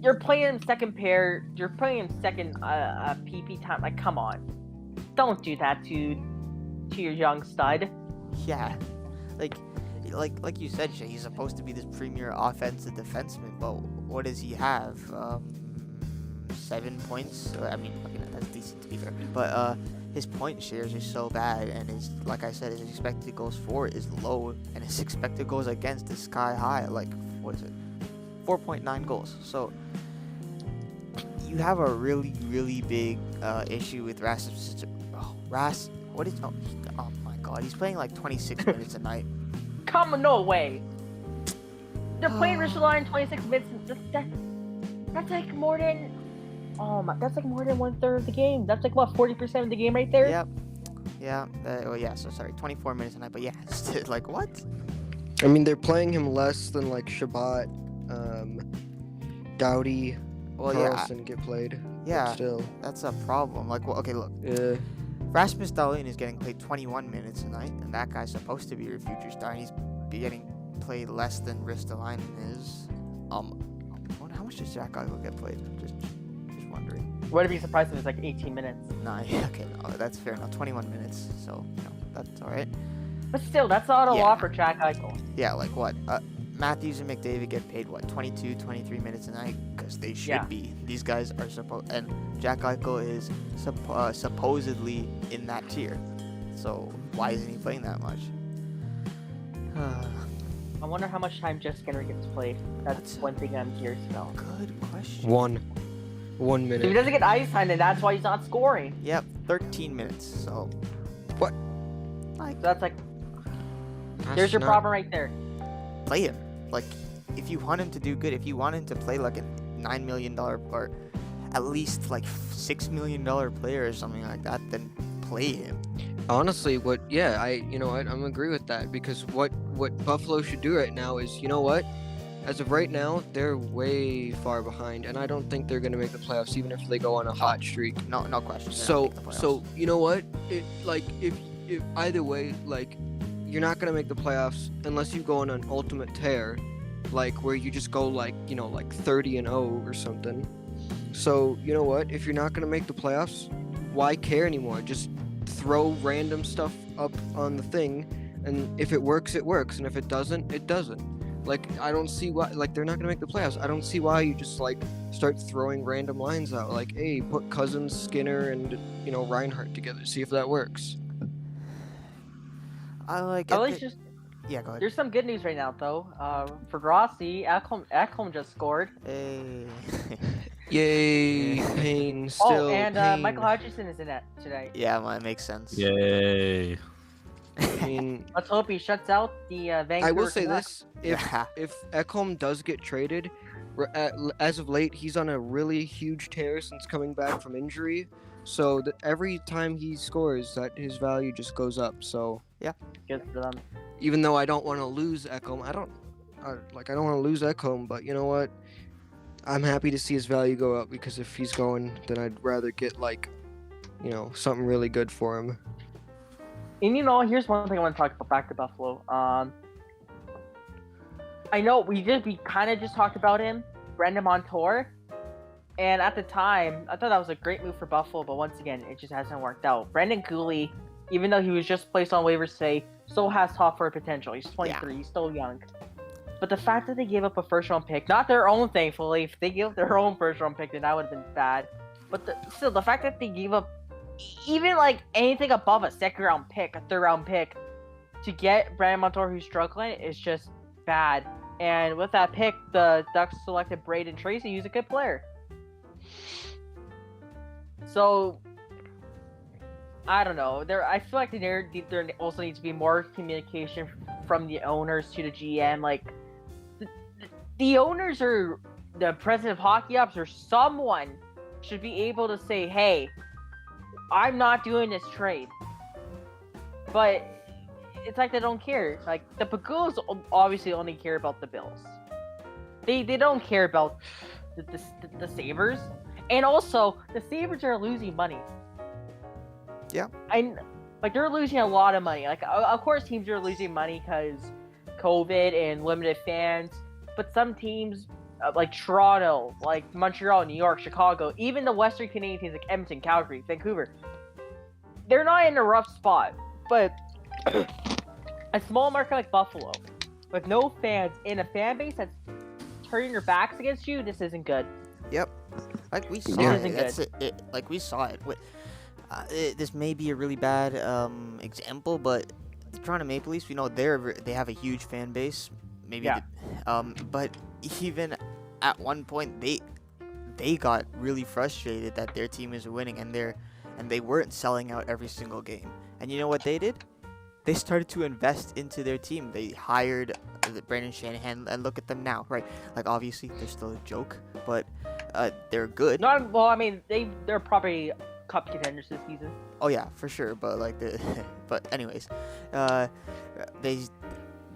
you're playing him second pair, you're playing him second PP time. Like, come on, don't do that to your young stud.
yeah, like you said, Shay, he's supposed to be this premier offensive defenseman, but what does he have? 7 points. I mean, okay, that's decent to be fair, but his point shares are so bad, and like I said, his expected goals for is low, and his expected goals against is sky high. Like, what is it? 4.9 goals. So you have a really, really big issue with Rasmus. Oh my god, he's playing like 26 minutes a night.
Come on, no way. They're playing Ristolainen 26 minutes. That's like more than that's like more than 1/3 of the game. That's like what, 40% of the game right there.
Yep. Yeah. So sorry, 24 minutes a night. But yeah, like what?
I mean, they're playing him less than like Shabbat, Doughty, Carlson get played.
Yeah.
But still.
That's a problem. Like, well, okay, look.
Yeah.
Rasmus Dahlin is getting played 21 minutes a night, and that guy's supposed to be your future star, and he's getting played less than Ristolainen is. How much does Jack Eichel get played? Just wondering.
Wouldn't be surprised if it's like 18 minutes.
Nah, okay, no, that's fair enough. 21 minutes, so that's all right.
But still, that's not a lot for Jack Eichel.
Yeah, like what? Matthews and McDavid get paid what, 22, 23 minutes a night, because they should be. These guys are supposed, and Jack Eichel is supposedly in that tier. So why isn't he playing that much?
I wonder how much time Jeff Skinner gets played. That's one thing I'm curious to know.
Good question.
1
If he
minute.
doesn't get ice time, then that's why he's not scoring.
Yep, 13 minutes. So
What?
like,
That's like,
That's
there's your
not-
problem right there.
play him. Like, if you want him to do good, if you want him to play like a $9 million or at least like $6 million player or something like that, then play him.
Honestly, I'm agree with that, because what Buffalo should do right now is, you know what? As of right now, they're way far behind, and I don't think they're gonna make the playoffs, even if they go on a hot streak.
No question.
So you know what? If either way, like, you're not gonna make the playoffs unless you go on an ultimate tear, like where you just go like 30-0 or something. So you know what? If you're not gonna make the playoffs, why care anymore? Just throw random stuff up on the thing, and if it works, it works, and if it doesn't, it doesn't. Like, I don't see why, like, they're not gonna make the playoffs. I don't see why you just like start throwing random lines out, like, hey, put Cousins, Skinner, and Reinhardt together, see if that works.
I like.
At least
Yeah, go ahead.
there's some good news right now though. For Rossi, Ekholm just scored.
Hey.
Yay, pain, still
Oh, and
pain.
Michael Hutchinson is in it today.
Yeah, well, it makes sense.
Yay.
Pain.
Let's hope he shuts out the Vancouver
I will say
Canucks.
this:
Yeah.
if Ekholm does get traded, as of late, he's on a really huge tear since coming back from injury. So every time he scores, that his value just goes up. So
Good for them.
even though I don't want to lose Ekholm, I don't want to lose Ekholm, but you know what? I'm happy to see his value go up, because if he's going, then I'd rather get something really good for him.
And here's one thing I want to talk about back to Buffalo. I know we kind of just talked about him, Brandon Montour, and at the time I thought that was a great move for Buffalo, but once again it just hasn't worked out. Brandon Cooley, even though he was just placed on waivers today, still has top for potential. He's 23, he's still young. But the fact that they gave up a first-round pick, not their own, thankfully. If they gave up their own first-round pick, then that would have been bad. But still, the fact that they gave up even like anything above a second-round pick, a third-round pick, to get Brandon Montour, who's struggling, is just bad. And with that pick, the Ducks selected Braden Tracy, who's a good player. So I don't know. I feel like there also needs to be more communication from the owners to the GM. Like, the owners or the president of hockey ops or someone should be able to say, hey, I'm not doing this trade. But it's like they don't care. Like, the Pagulas obviously only care about the Bills. They don't care about the Sabres. And also, the Sabres are losing money.
Yeah.
They're losing a lot of money. Like, of course, teams are losing money because COVID and limited fans. But some teams, like Toronto, like Montreal, New York, Chicago, even the Western Canadian teams like Edmonton, Calgary, Vancouver, they're not in a rough spot. But a small market like Buffalo, with no fans, in a fan base that's turning their backs against you, this isn't good.
Yep. Like, we saw
Yeah.
it. That's it. Like, we saw it. This may be a really bad example, but the Toronto Maple Leafs, we know they have a huge fan base. Maybe.
Yeah.
But even at one point, they got really frustrated that their team is winning and they weren't selling out every single game. And you know what they did? They started to invest into their team. They hired Brandon Shanahan, and look at them now, right? Like, obviously they're still a joke, but they're good.
They're probably cup contenders this season.
Oh yeah, for sure. But but anyways,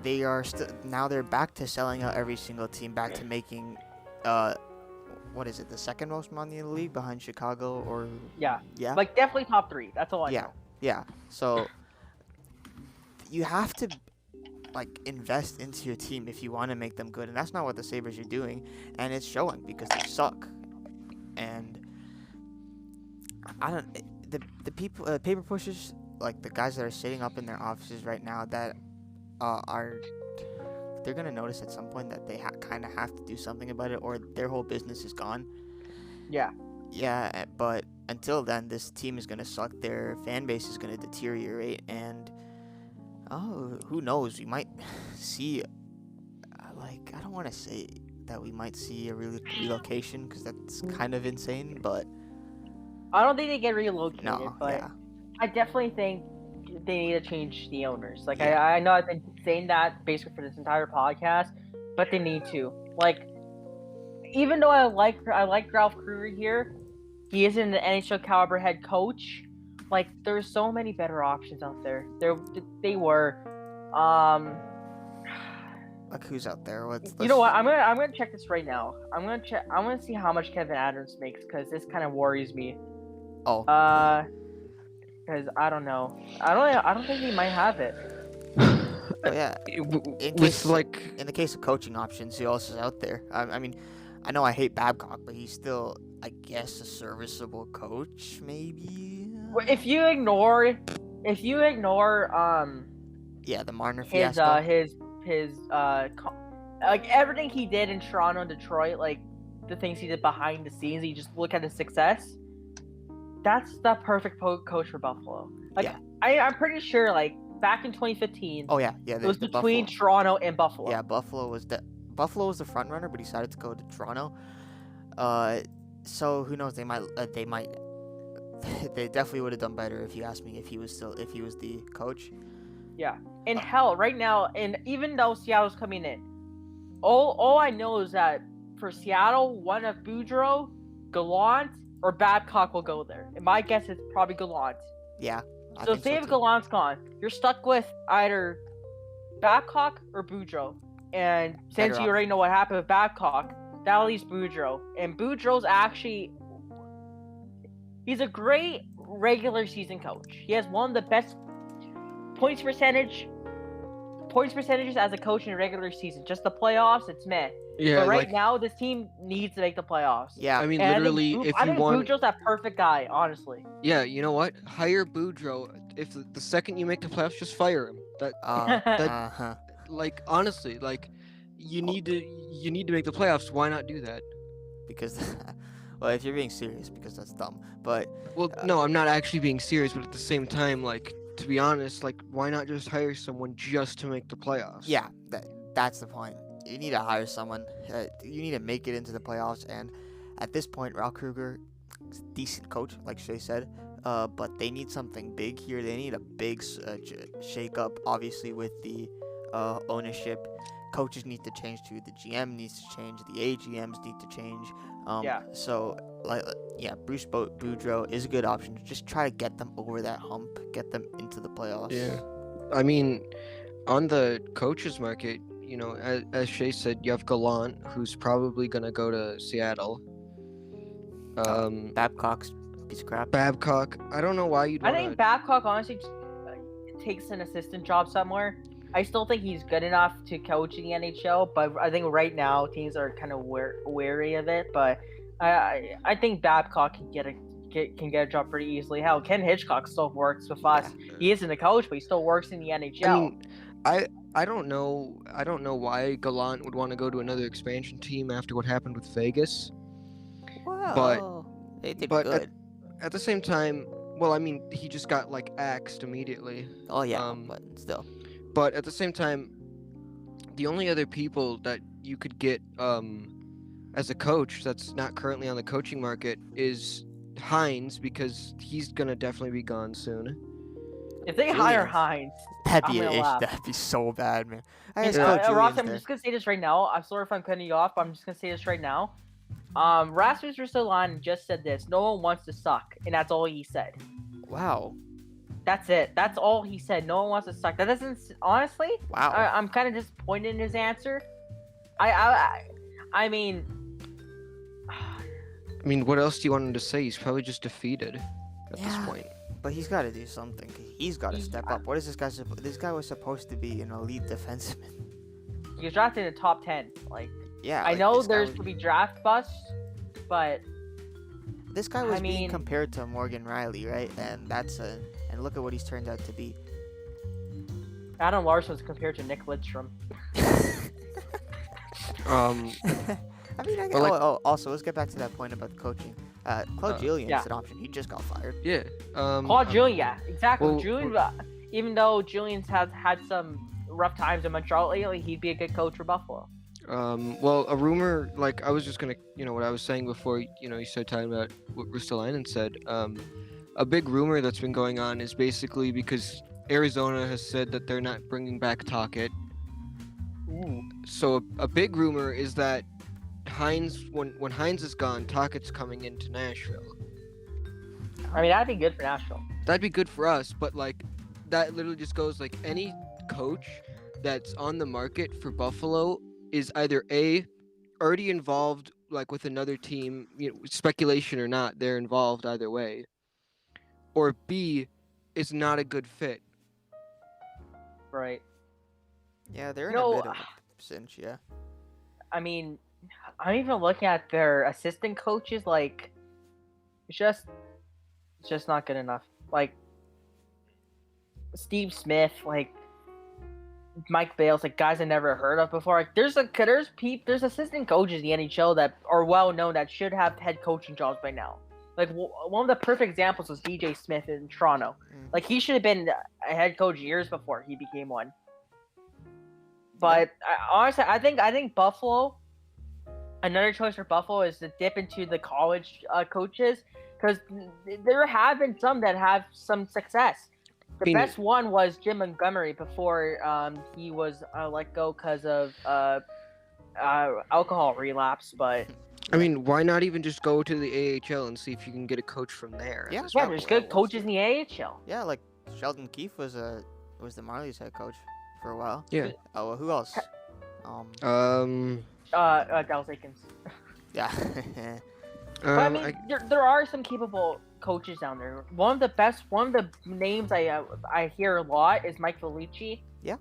they are still, now they're back to selling out every single team, back to making what is it, the second most money in the league behind Chicago or
Yeah.
yeah,
Like, definitely top 3. That's all I know.
yeah. So you have to invest into your team if you want to make them good, and that's not what the Sabres are doing, and it's showing because they suck. And the people, paper pushers, like the guys that are sitting up in their offices right now, that they're gonna notice at some point that they kind of have to do something about it, or their whole business is gone.
Yeah.
Yeah, but until then, this team is gonna suck. Their fan base is gonna deteriorate, and who knows? We might see. I don't want to say that we might see a relocation, because that's kind of insane, but
I don't think they get relocated,
no,
but
yeah.
I definitely think they need to change the owners. Like,
Yeah.
I know I've been saying that basically for this entire podcast, but they need to. Like, even though I like Ralph Kruger here, he isn't an NHL caliber head coach. Like, there's so many better options out there. They were.
Like, who's out there?
You know what? I'm gonna check this right now. I'm gonna see how much Kevin Adams makes, because this kind of worries me.
Oh.
Because I don't know. I don't think he might have it.
But yeah, in
with
case
like
in the case of coaching options, who else is out there? I mean, I know I hate Babcock, but he's still, I guess, a serviceable coach, maybe.
If you ignore,
Yeah, the Marner
his
fiasco.
like everything he did in Toronto and Detroit, like the things he did behind the scenes, you just look at his success. That's the perfect coach for Buffalo. Like
Yeah.
I'm pretty sure, like back in 2015,
Oh yeah,
it was
the
between
Buffalo.
Toronto and Buffalo.
Yeah, Buffalo was the front runner, but he decided to go to Toronto. So who knows? They might they definitely would have done better if you asked me if he was the coach.
Yeah. And hell, right now, and even though Seattle's coming in, all I know is that for Seattle, one of Boudreaux, Gallant, or Babcock will go there. And my guess is probably Gallant.
Yeah. I
So
think
say if
too.
Gallant's gone, you're stuck with either Babcock or Boudreaux. And since you already know what happened with Babcock, that leaves Boudreaux. And Boudreaux's actually, he's a great regular season coach. He has one of the best points percentages as a coach in the regular season. Just the playoffs, it's meh.
yeah,
But right
like
now, this team needs to make the playoffs.
Yeah.
I mean,
And
literally,
I think Boudreaux's that perfect guy, honestly.
yeah, you know what? Hire Boudreaux. If the second you make the playoffs, just fire him.
Uh-huh.
Like honestly, like you need to make the playoffs. Why not do that?
Because, well, if you're being serious, because that's dumb. But
Well, no, I'm not actually being serious, but at the same time, like to be honest, like why not just hire someone just to make the playoffs?
yeah, that's the point. You need to hire someone. You need to make it into the playoffs. And at this point, Ralph Kruger is a decent coach, like Shay said. But they need something big here. They need a big shake-up, obviously, with the ownership. Coaches need to change too. The GM needs to change. The AGMs need to change. So, Bruce Boudreaux is a good option. Just try to get them over that hump. Get them into the playoffs.
Yeah. I mean, on the coaches market, you know, as Shay said, you have Gallant, who's probably gonna go to Seattle.
Babcock's a piece of crap.
Babcock, I don't know why you'd
I
wanna...
think Babcock honestly takes an assistant job somewhere. I still think he's good enough to coach in the NHL, but I think right now teams are kind of wary of it. But I think Babcock can get a job pretty easily. Hell, Ken Hitchcock still works with us.
Yeah.
He isn't a coach, but he still works in the NHL.
I mean, I don't know why Gallant would want to go to another expansion team after what happened with Vegas.
Well, they did good.
At the same time, well, I mean, he just got like axed immediately.
Oh yeah, but still.
But at the same time, the only other people that you could get as a coach that's not currently on the coaching market is Hines, because he's gonna definitely be gone soon.
If they hire Hines,
that'd be
I'm gonna laugh.
that'd be so bad, man. I guess
Ross,
Julian's
I'm
there.
just gonna say this right now. I'm sorry if I'm cutting you off, but I'm just gonna say this right now. Rasmus Ristolainen just said this. No one wants to suck, and that's all he said.
Wow.
That's it. That's all he said. No one wants to suck. That doesn't, honestly.
Wow.
I'm kind of disappointed in his answer. I mean.
I mean, what else do you want him to say? He's probably just defeated at this point.
But he's got to do something. He's got to step up. What is this guy? This guy was supposed to be an elite defenseman.
He was drafted in the top 10. Like,
yeah.
I know there's to be draft busts, but
this guy was being compared to Morgan Riley, right? And and look at what he's turned out to be.
Adam Larson was compared to Nick Lidstrom.
I mean, also, let's get back to that point about coaching. Claude Julian's an option. He just got fired.
Yeah.
Claude Julien, yeah, exactly.
Well,
Julien, even though Julian's has had some rough times in Montreal lately, he'd be a good coach for Buffalo.
Well, a rumor, like I was just gonna, what I was saying before, you started talking about what Ristolainen said. A big rumor that's been going on is basically because Arizona has said that they're not bringing back Tocchet.
Ooh.
So a big rumor is that Hines, when Hines is gone, Tocchet's coming into Nashville.
I mean, that'd be good for Nashville.
That'd be good for us, but like, that literally just goes like any coach that's on the market for Buffalo is either A, already involved like with another team, speculation or not, they're involved either way, or B, is not a good fit.
Right.
Yeah, they're in
No,
a bit of a cinch. Yeah.
I mean, I'm even looking at their assistant coaches. Like, it's just not good enough. Like Steve Smith, like Mike Bales, like guys I never heard of before. Like, there's assistant coaches in the NHL that are well known that should have head coaching jobs by now. Like one of the perfect examples was DJ Smith in Toronto. Like he should have been a head coach years before he became one. But honestly, I think Buffalo. Another choice for Buffalo is to dip into the college coaches because there have been some that have some success. The best one was Jim Montgomery before he was let go because of alcohol relapse. But
I mean, why not even just go to the AHL and see if you can get a coach from there?
Yeah.
yeah, there's good coaches in the AHL.
Yeah, like Sheldon Keefe was the Marlies head coach for a while.
Yeah.
Oh, well, who else?
Dallas Aikens.
Yeah.
But I mean, there are some capable coaches down there. One of the names I hear a lot is Mike Vellucci.
Yeah.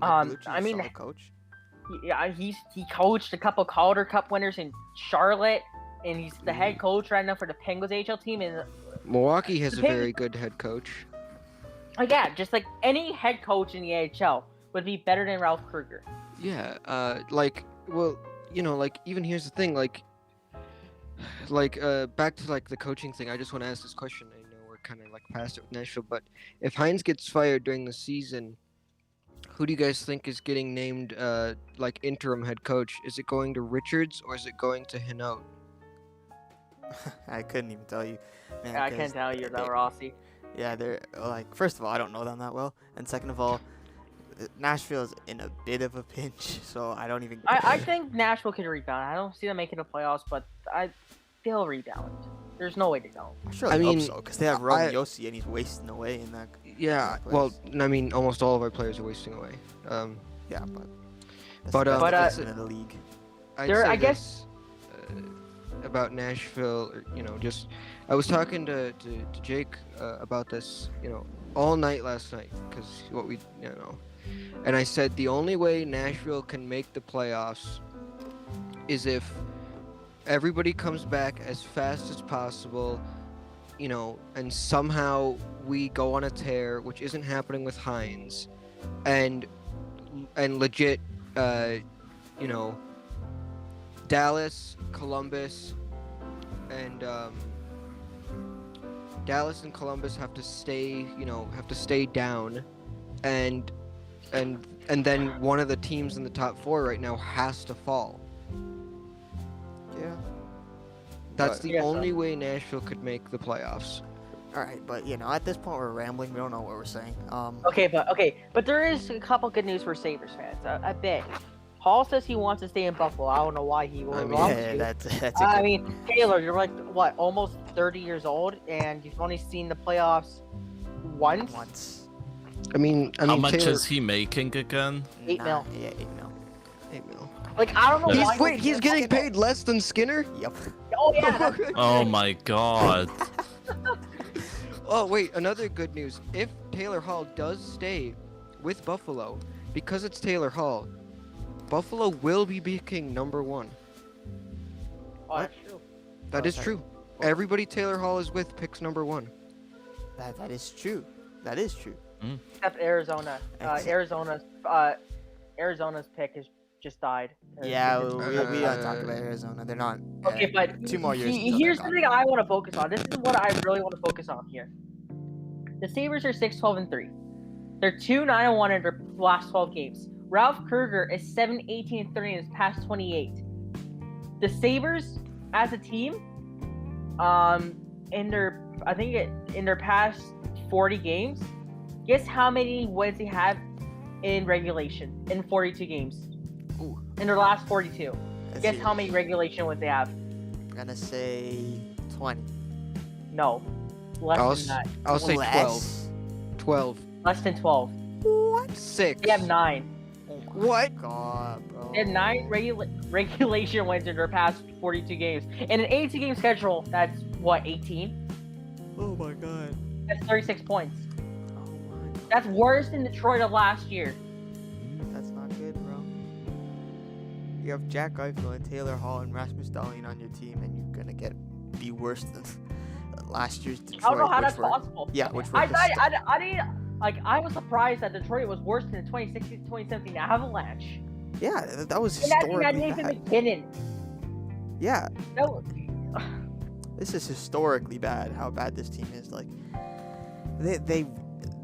I mean,
coach.
He coached a couple Calder Cup winners in Charlotte, and he's the head coach right now for the Penguins AHL team. And
Milwaukee has a very good head coach.
Yeah, just like any head coach in the AHL would be better than Ralph Kruger.
Yeah, even here's the thing, back to like the coaching thing. I just want to ask this question. I know we're kind of like past it with Nashville, but if Hines gets fired during the season, who do you guys think is getting named like interim head coach? Is it going to Richards or is it going to Hinault?
I couldn't even tell you. Man,
Yeah, I can't tell you that, Rossi.
Yeah, they're like, first of all, I don't know them that well, and second of all, Nashville's in a bit of a pinch, so I don't even.
I think Nashville can rebound. I don't see them making the playoffs, but they'll rebound. There's no way to go.
I surely hope so, because they have Roman Yossi and he's wasting away in that.
Yeah, well, I mean, almost all of our players are wasting away.
Yeah, but
that's
in the league.
I guess
about Nashville, I was talking to Jake about this, all night last night, because and I said the only way Nashville can make the playoffs is if everybody comes back as fast as possible, and somehow we go on a tear, which isn't happening with Hines, and legit, Dallas, Columbus, and have to stay down, and then one of the teams in the top four right now has to fall.
Yeah.
That's the only way Nashville could make the playoffs.
All right, but at this point we're rambling. We don't know what we're saying.
But there is a couple good news for Sabres fans. A bit. Hall says he wants to stay in Buffalo. I don't know why he would.
I
mean, Taylor, you're like what, almost 30 years old, and you've only seen the playoffs once.
I mean,
how much
Taylor...
is he making again?
$8 million.
Yeah, $8 million.
Like, I don't know why.
He's getting paid less than Skinner?
Yep.
Oh yeah.
Oh my god.
Oh wait, another good news. If Taylor Hall does stay with Buffalo, because it's Taylor Hall, Buffalo will be picking number 1.
Oh, that's true.
That is true. Everybody Taylor Hall is with picks number 1.
That is true. That is true.
Except Arizona. Arizona's pick has just died.
Yeah, we don't talk about Arizona. They're not.
Okay, but
2 more years.
Here's the thing I want to focus on. This is what I really want to focus on here. The Sabres are 6-12-3. They're 2-9-1 in their last 12 games. Ralph Kruger is 7-18-3 in his past 28. The Sabres, as a team, in their past 40 games, guess how many wins they have in regulation in 42 games?
Ooh.
In their last 42. Guess how many regulation wins they have?
I'm gonna say 20.
No, less than that.
I'll say 12. 12.
Less than 12.
What?
6.
They have 9.
Oh my
What?
God, bro.
They have 9 regulation wins in their past 42 games. In an 82-game schedule, that's what, 18?
Oh my God.
That's 36 points.
Oh my.
That's worse than Detroit of last year.
You have Jack Eichel and Taylor Hall and Rasmus Dahlin on your team, and you're gonna be worse than last year's Detroit.
I don't know how
which
that's
were,
possible.
Yeah, which were
I didn't like. I was surprised that Detroit was worse than the 2016-2017 Avalanche.
Yeah, that was
And
historically
that Nathan
bad.
McKinnon.
Yeah,
That was,
this is historically bad. How bad this team is. Like,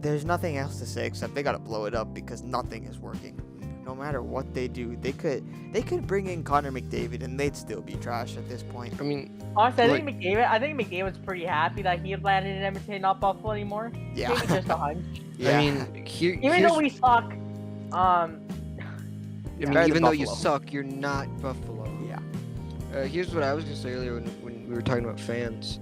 there's nothing else to say except they gotta blow it up because nothing is working. No matter what they do, they could bring in Connor McDavid and they'd still be trash at this point.
I mean,
honestly,
like-
I think McDavid's pretty happy that he had landed in Edmonton, not Buffalo anymore.
Yeah.
Maybe just a hunch.
Yeah.
I mean,
Even though we suck,
better than
even though you
Buffalo.
suck, you're not Buffalo.
Yeah.
Here's what I was gonna say earlier when we were talking about fans.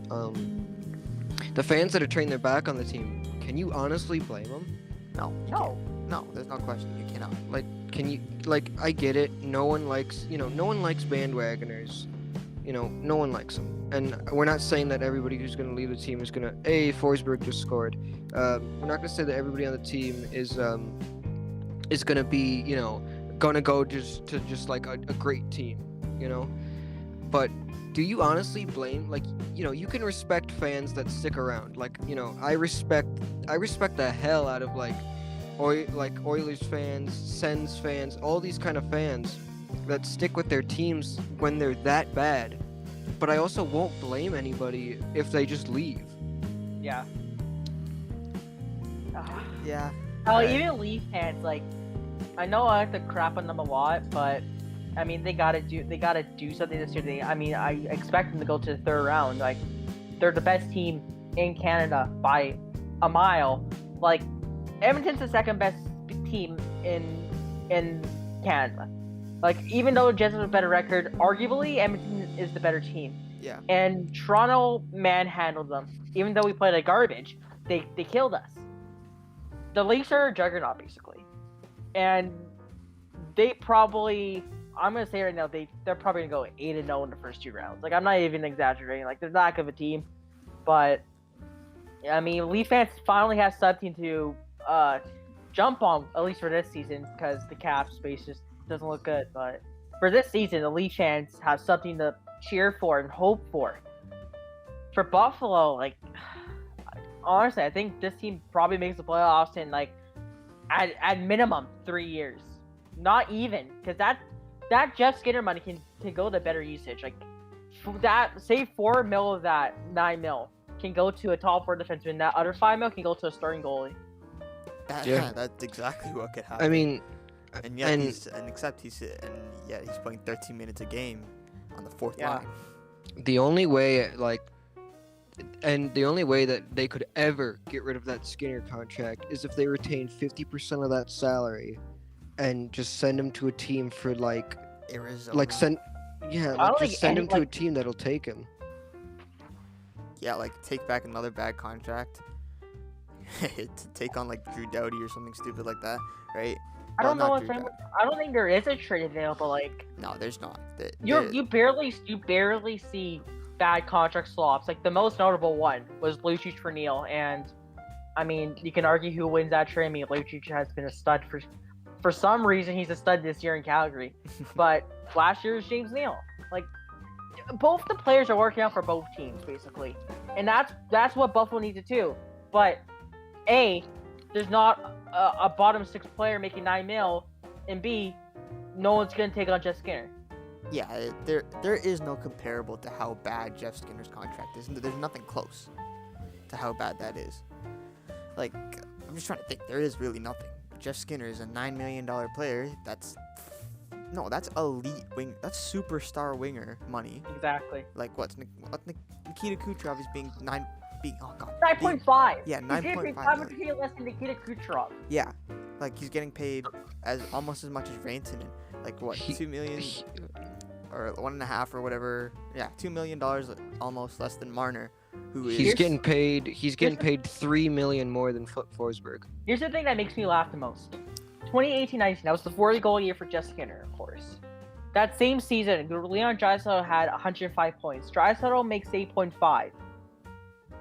The fans that are turning their back on the team, can you honestly blame them?
No. You
no.
can't. No, there's no question. You cannot.
Like, can you, like, I get it. No one likes bandwagoners. No one likes them. And we're not saying that everybody who's going to leave the team is going to, hey, Forsberg just scored. We're not going to say that everybody on the team is going to be, going to go just like a great team, But do you honestly blame, like, you can respect fans that stick around. Like, I respect the hell out of, like Oilers fans, Sens fans, all these kind of fans that stick with their teams when they're that bad. But I also won't blame anybody if they just leave.
Yeah.
Yeah.
Oh,
Right.
even Leaf fans, like, I know I like to crap on them a lot, but I mean they gotta do something this year. I expect them to go to the third round. Like, they're the best team in Canada by a mile. Like, Edmonton's the second best team in Canada. Like, even though Jets have a better record, arguably Edmonton is the better team.
Yeah.
And Toronto manhandled them. Even though we played like garbage, they killed us. The Leafs are a juggernaut, basically. And they probably, I'm going to say right now, they're probably going to go 8-0 in the first 2 rounds. Like, I'm not even exaggerating. Like, they're not good of a team. But, I mean, Leaf fans finally have something to jump on, at least for this season, because the cap space just doesn't look good. But for this season, the Leaf fans have something to cheer for and hope for. For Buffalo, like, honestly, I think this team probably makes the playoffs in, like, at minimum 3 years. Not even, because that Jeff Skinner money can go to better usage. Like, that, say 4 mil of that 9 mil can go to a top 4 defenseman. That other 5 mil can go to a starting goalie.
Yeah.
That's exactly what could happen.
I mean,
and yet he's playing 13 minutes a game on the fourth line.
the only way that they could ever get rid of that Skinner contract is if they retain 50% of that salary and just send him to a team for
Arizona.
send him to a team that'll take him.
Yeah, like take back another bad contract to take on like Drew Doughty or something stupid like that, right?
I don't know
not
if
Drew Doughty.
I don't think there is a trade available. Like,
No, there's not.
you barely see bad contract swaps. Like, the most notable one was Lucic for Neal, and I mean, you can argue who wins that trade. I mean, Lucic has been a stud for some reason. He's a stud this year in Calgary, but last year was James Neal. Like, both the players are working out for both teams basically, and that's what Buffalo needs to do. But A, there's not a bottom 6 player making 9 mil, and B, no one's gonna take on Jeff Skinner.
Yeah, there is no comparable to how bad Jeff Skinner's contract is. There's nothing close to how bad that is. Like, I'm just trying to think. There is really nothing. Jeff Skinner is a $9 million player. That's elite wing. That's superstar winger money.
Exactly.
Like Nikita Kucherov is being
9.5.
Yeah,
He's getting
9.5
paid
million.
$500K less than Nikita Kucherov.
Yeah, like he's getting paid almost as much as Rantanen. Like what, $2 million or 1.5 or whatever? Yeah, $2 million almost less than Marner, who is.
He's getting paid $3 million more than Forsberg.
Here's the thing that makes me laugh the most. 2018-19, that was the 40-goal year for Jeff Skinner, of course. That same season, Leon Draisaitl had 105 points. Draisaitl makes 8.5.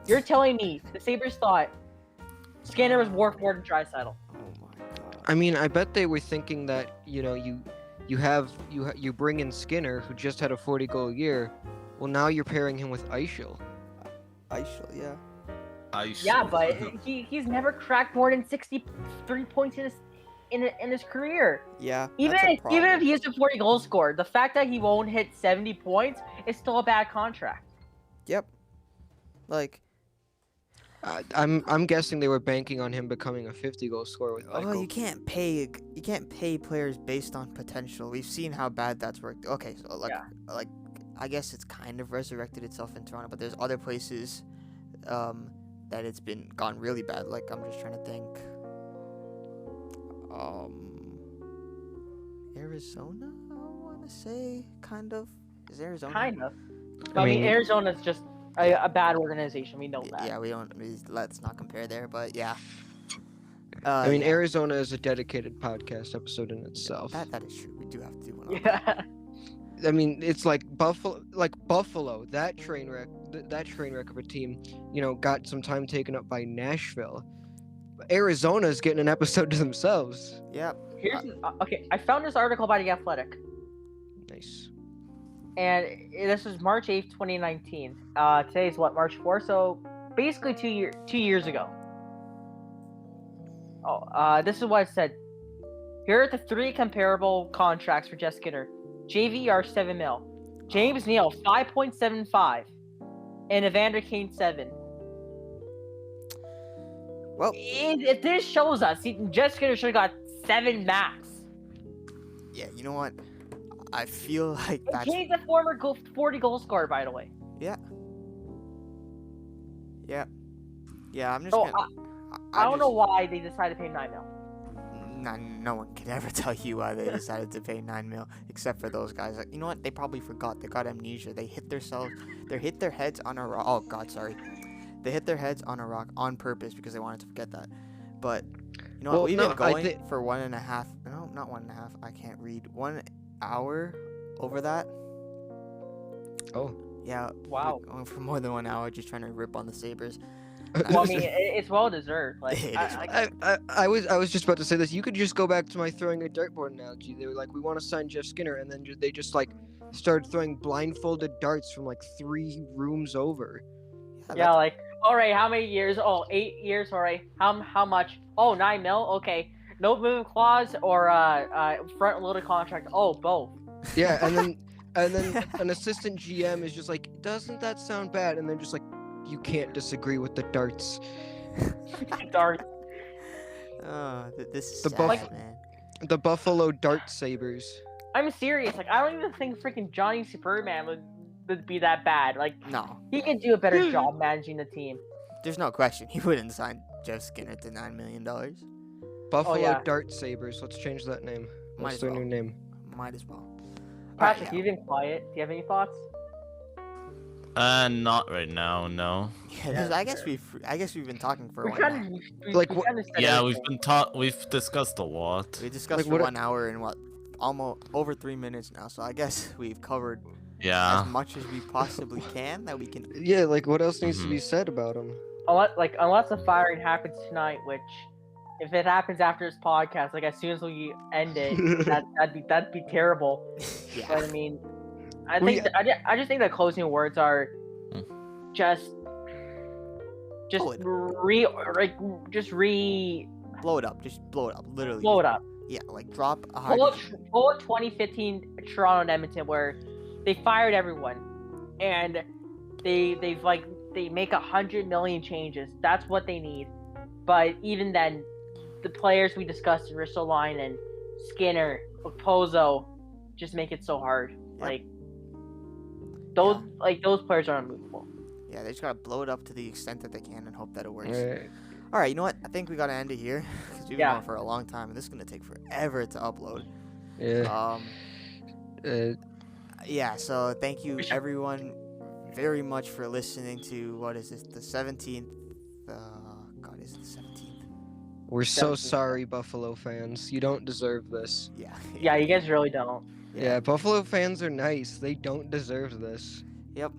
You're telling me the Sabres thought Skinner was worth more than Draisaitl?
Oh my god.
I mean, I bet they were thinking that, you you bring in Skinner, who just had a 40-goal year. Well, now you're pairing him with Eichel.
Eichel, yeah.
Yeah, but he's never cracked more than 63 points in his career.
Yeah.
Even
that's a
if
problem.
he has a 40 goal scorer, the fact that he won't hit 70 points is still a bad contract.
Yep. Like,
I'm guessing they were banking on him becoming a 50-goal scorer with
oh,
Eichel.
you can't pay players based on potential. We've seen how bad that's worked. Okay, so like I guess it's kind of resurrected itself in Toronto, but there's other places that it's been gone really bad. Like, I'm just trying to think. Arizona, I want to say, kind of. Is Arizona?
Kind of.
I
I mean,
mean-
Arizona's just a bad organization. We know that.
Yeah, let's not compare there, but yeah.
I mean,
yeah,
Arizona is a dedicated podcast episode in itself.
that is true. We do have to do one on
Yeah.
I mean, it's like Buffalo, that train wreck of a team, got some time taken up by Nashville. Arizona's getting an episode to themselves.
Yep.
Okay, I found this article by The Athletic,
Nice.
and this was March 8th, 2019. Today's what, March 4th? So basically 2 years ago. This is what it said. Here are the 3 comparable contracts for Jeff Skinner. JVR 7 mil, James Neal 5.75, and Evander Kane 7.
Well,
If this shows us, Jeff Skinner should have got 7 max.
yeah, you know what? I feel like that's
Kane's a former 40 goal scorer, by the way.
yeah. I'm just
So
gonna.
I don't know why they decided to pay 9 mil.
No one could ever tell you why they decided to pay 9 mil, except for those guys. Like, you know what? They probably forgot. They got amnesia. They hit their heads on a rock. Oh God, sorry. They hit their heads on a rock on purpose because they wanted to forget that. But you know what? We've been going for 1.5. No, not 1.5. I can't read. 1 hour over that.
Oh.
Yeah.
Wow.
We're going for more than 1 hour, just trying to rip on the Sabres.
Well, I mean, it's well deserved. Like,
It is.
I was just about to say this. You could just go back to my throwing a dartboard analogy. They were like, we want to sign Jeff Skinner, and then they just like started throwing blindfolded darts from like 3 rooms over.
yeah, like, all right, how many years? Oh, 8 years. All right, how much? Oh, 9 mil. Okay, no movement clause or front loaded contract. Oh, both.
Yeah, and then an assistant GM is just like, doesn't that sound bad? And they're just like, you can't disagree with the darts.
Dart.
This is
The
sad, man.
The Buffalo Dart Sabres.
I'm serious. Like, I don't even think freaking Johnny Superman would be that bad. Like,
No,
he could do a better job managing the team.
there's no question. He wouldn't sign Jeff Skinner to $9 million.
Buffalo
yeah.
Dart Sabres. Let's change that name.
Might
What's
as
their
well.
new name?
Might as well.
Patrick,
Alright,
you've been quiet. Do you have any thoughts?
Not right now, no.
yeah, I guess we've been talking for
We
1 hour.
kind of
Like, what-
Yeah, we've discussed a lot.
We discussed
like,
for
what-
1 hour and almost over 3 minutes now. So I guess we've covered
Yeah.
as much as we possibly can that we can.
Yeah, like what else needs to be said about him?
unless the firing happens tonight, which if it happens after this podcast, like as soon as we end it, that'd be terrible.
Yeah.
But I mean, I
We-
think I just think the closing words are just
Blow it. Blow it up. Just blow it up. Literally.
blow it up.
Yeah, like drop a
Pull up
hydrogen.
2015 Toronto and Edmonton where they fired everyone and they make 100 million changes. That's what they need. But even then, the players we discussed, Ristolainen, Skinner, Okposo, just make it so hard.
Yep.
Those players are unmovable.
Yeah, they just gotta blow it up to the extent that they can and hope that it works.
Alright.
All right, you know what? I think we gotta end it here because we've been
Yeah.
going for a long time, and this is gonna take forever to upload.
Yeah.
Yeah. So thank you
We should-
everyone very much for listening to what is this? The 17th. God, is it the 17th?
We're so
17th.
sorry, Buffalo fans. You don't deserve this.
Yeah.
Yeah, you guys really don't.
Yeah, Buffalo fans are nice. They don't deserve this.
Yep.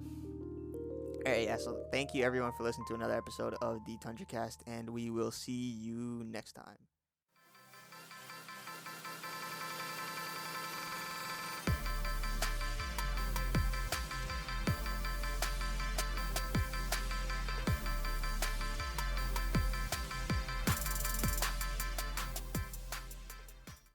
All right. Yeah. So thank you everyone for listening to another episode of the Tundra Cast, and we will see you next time.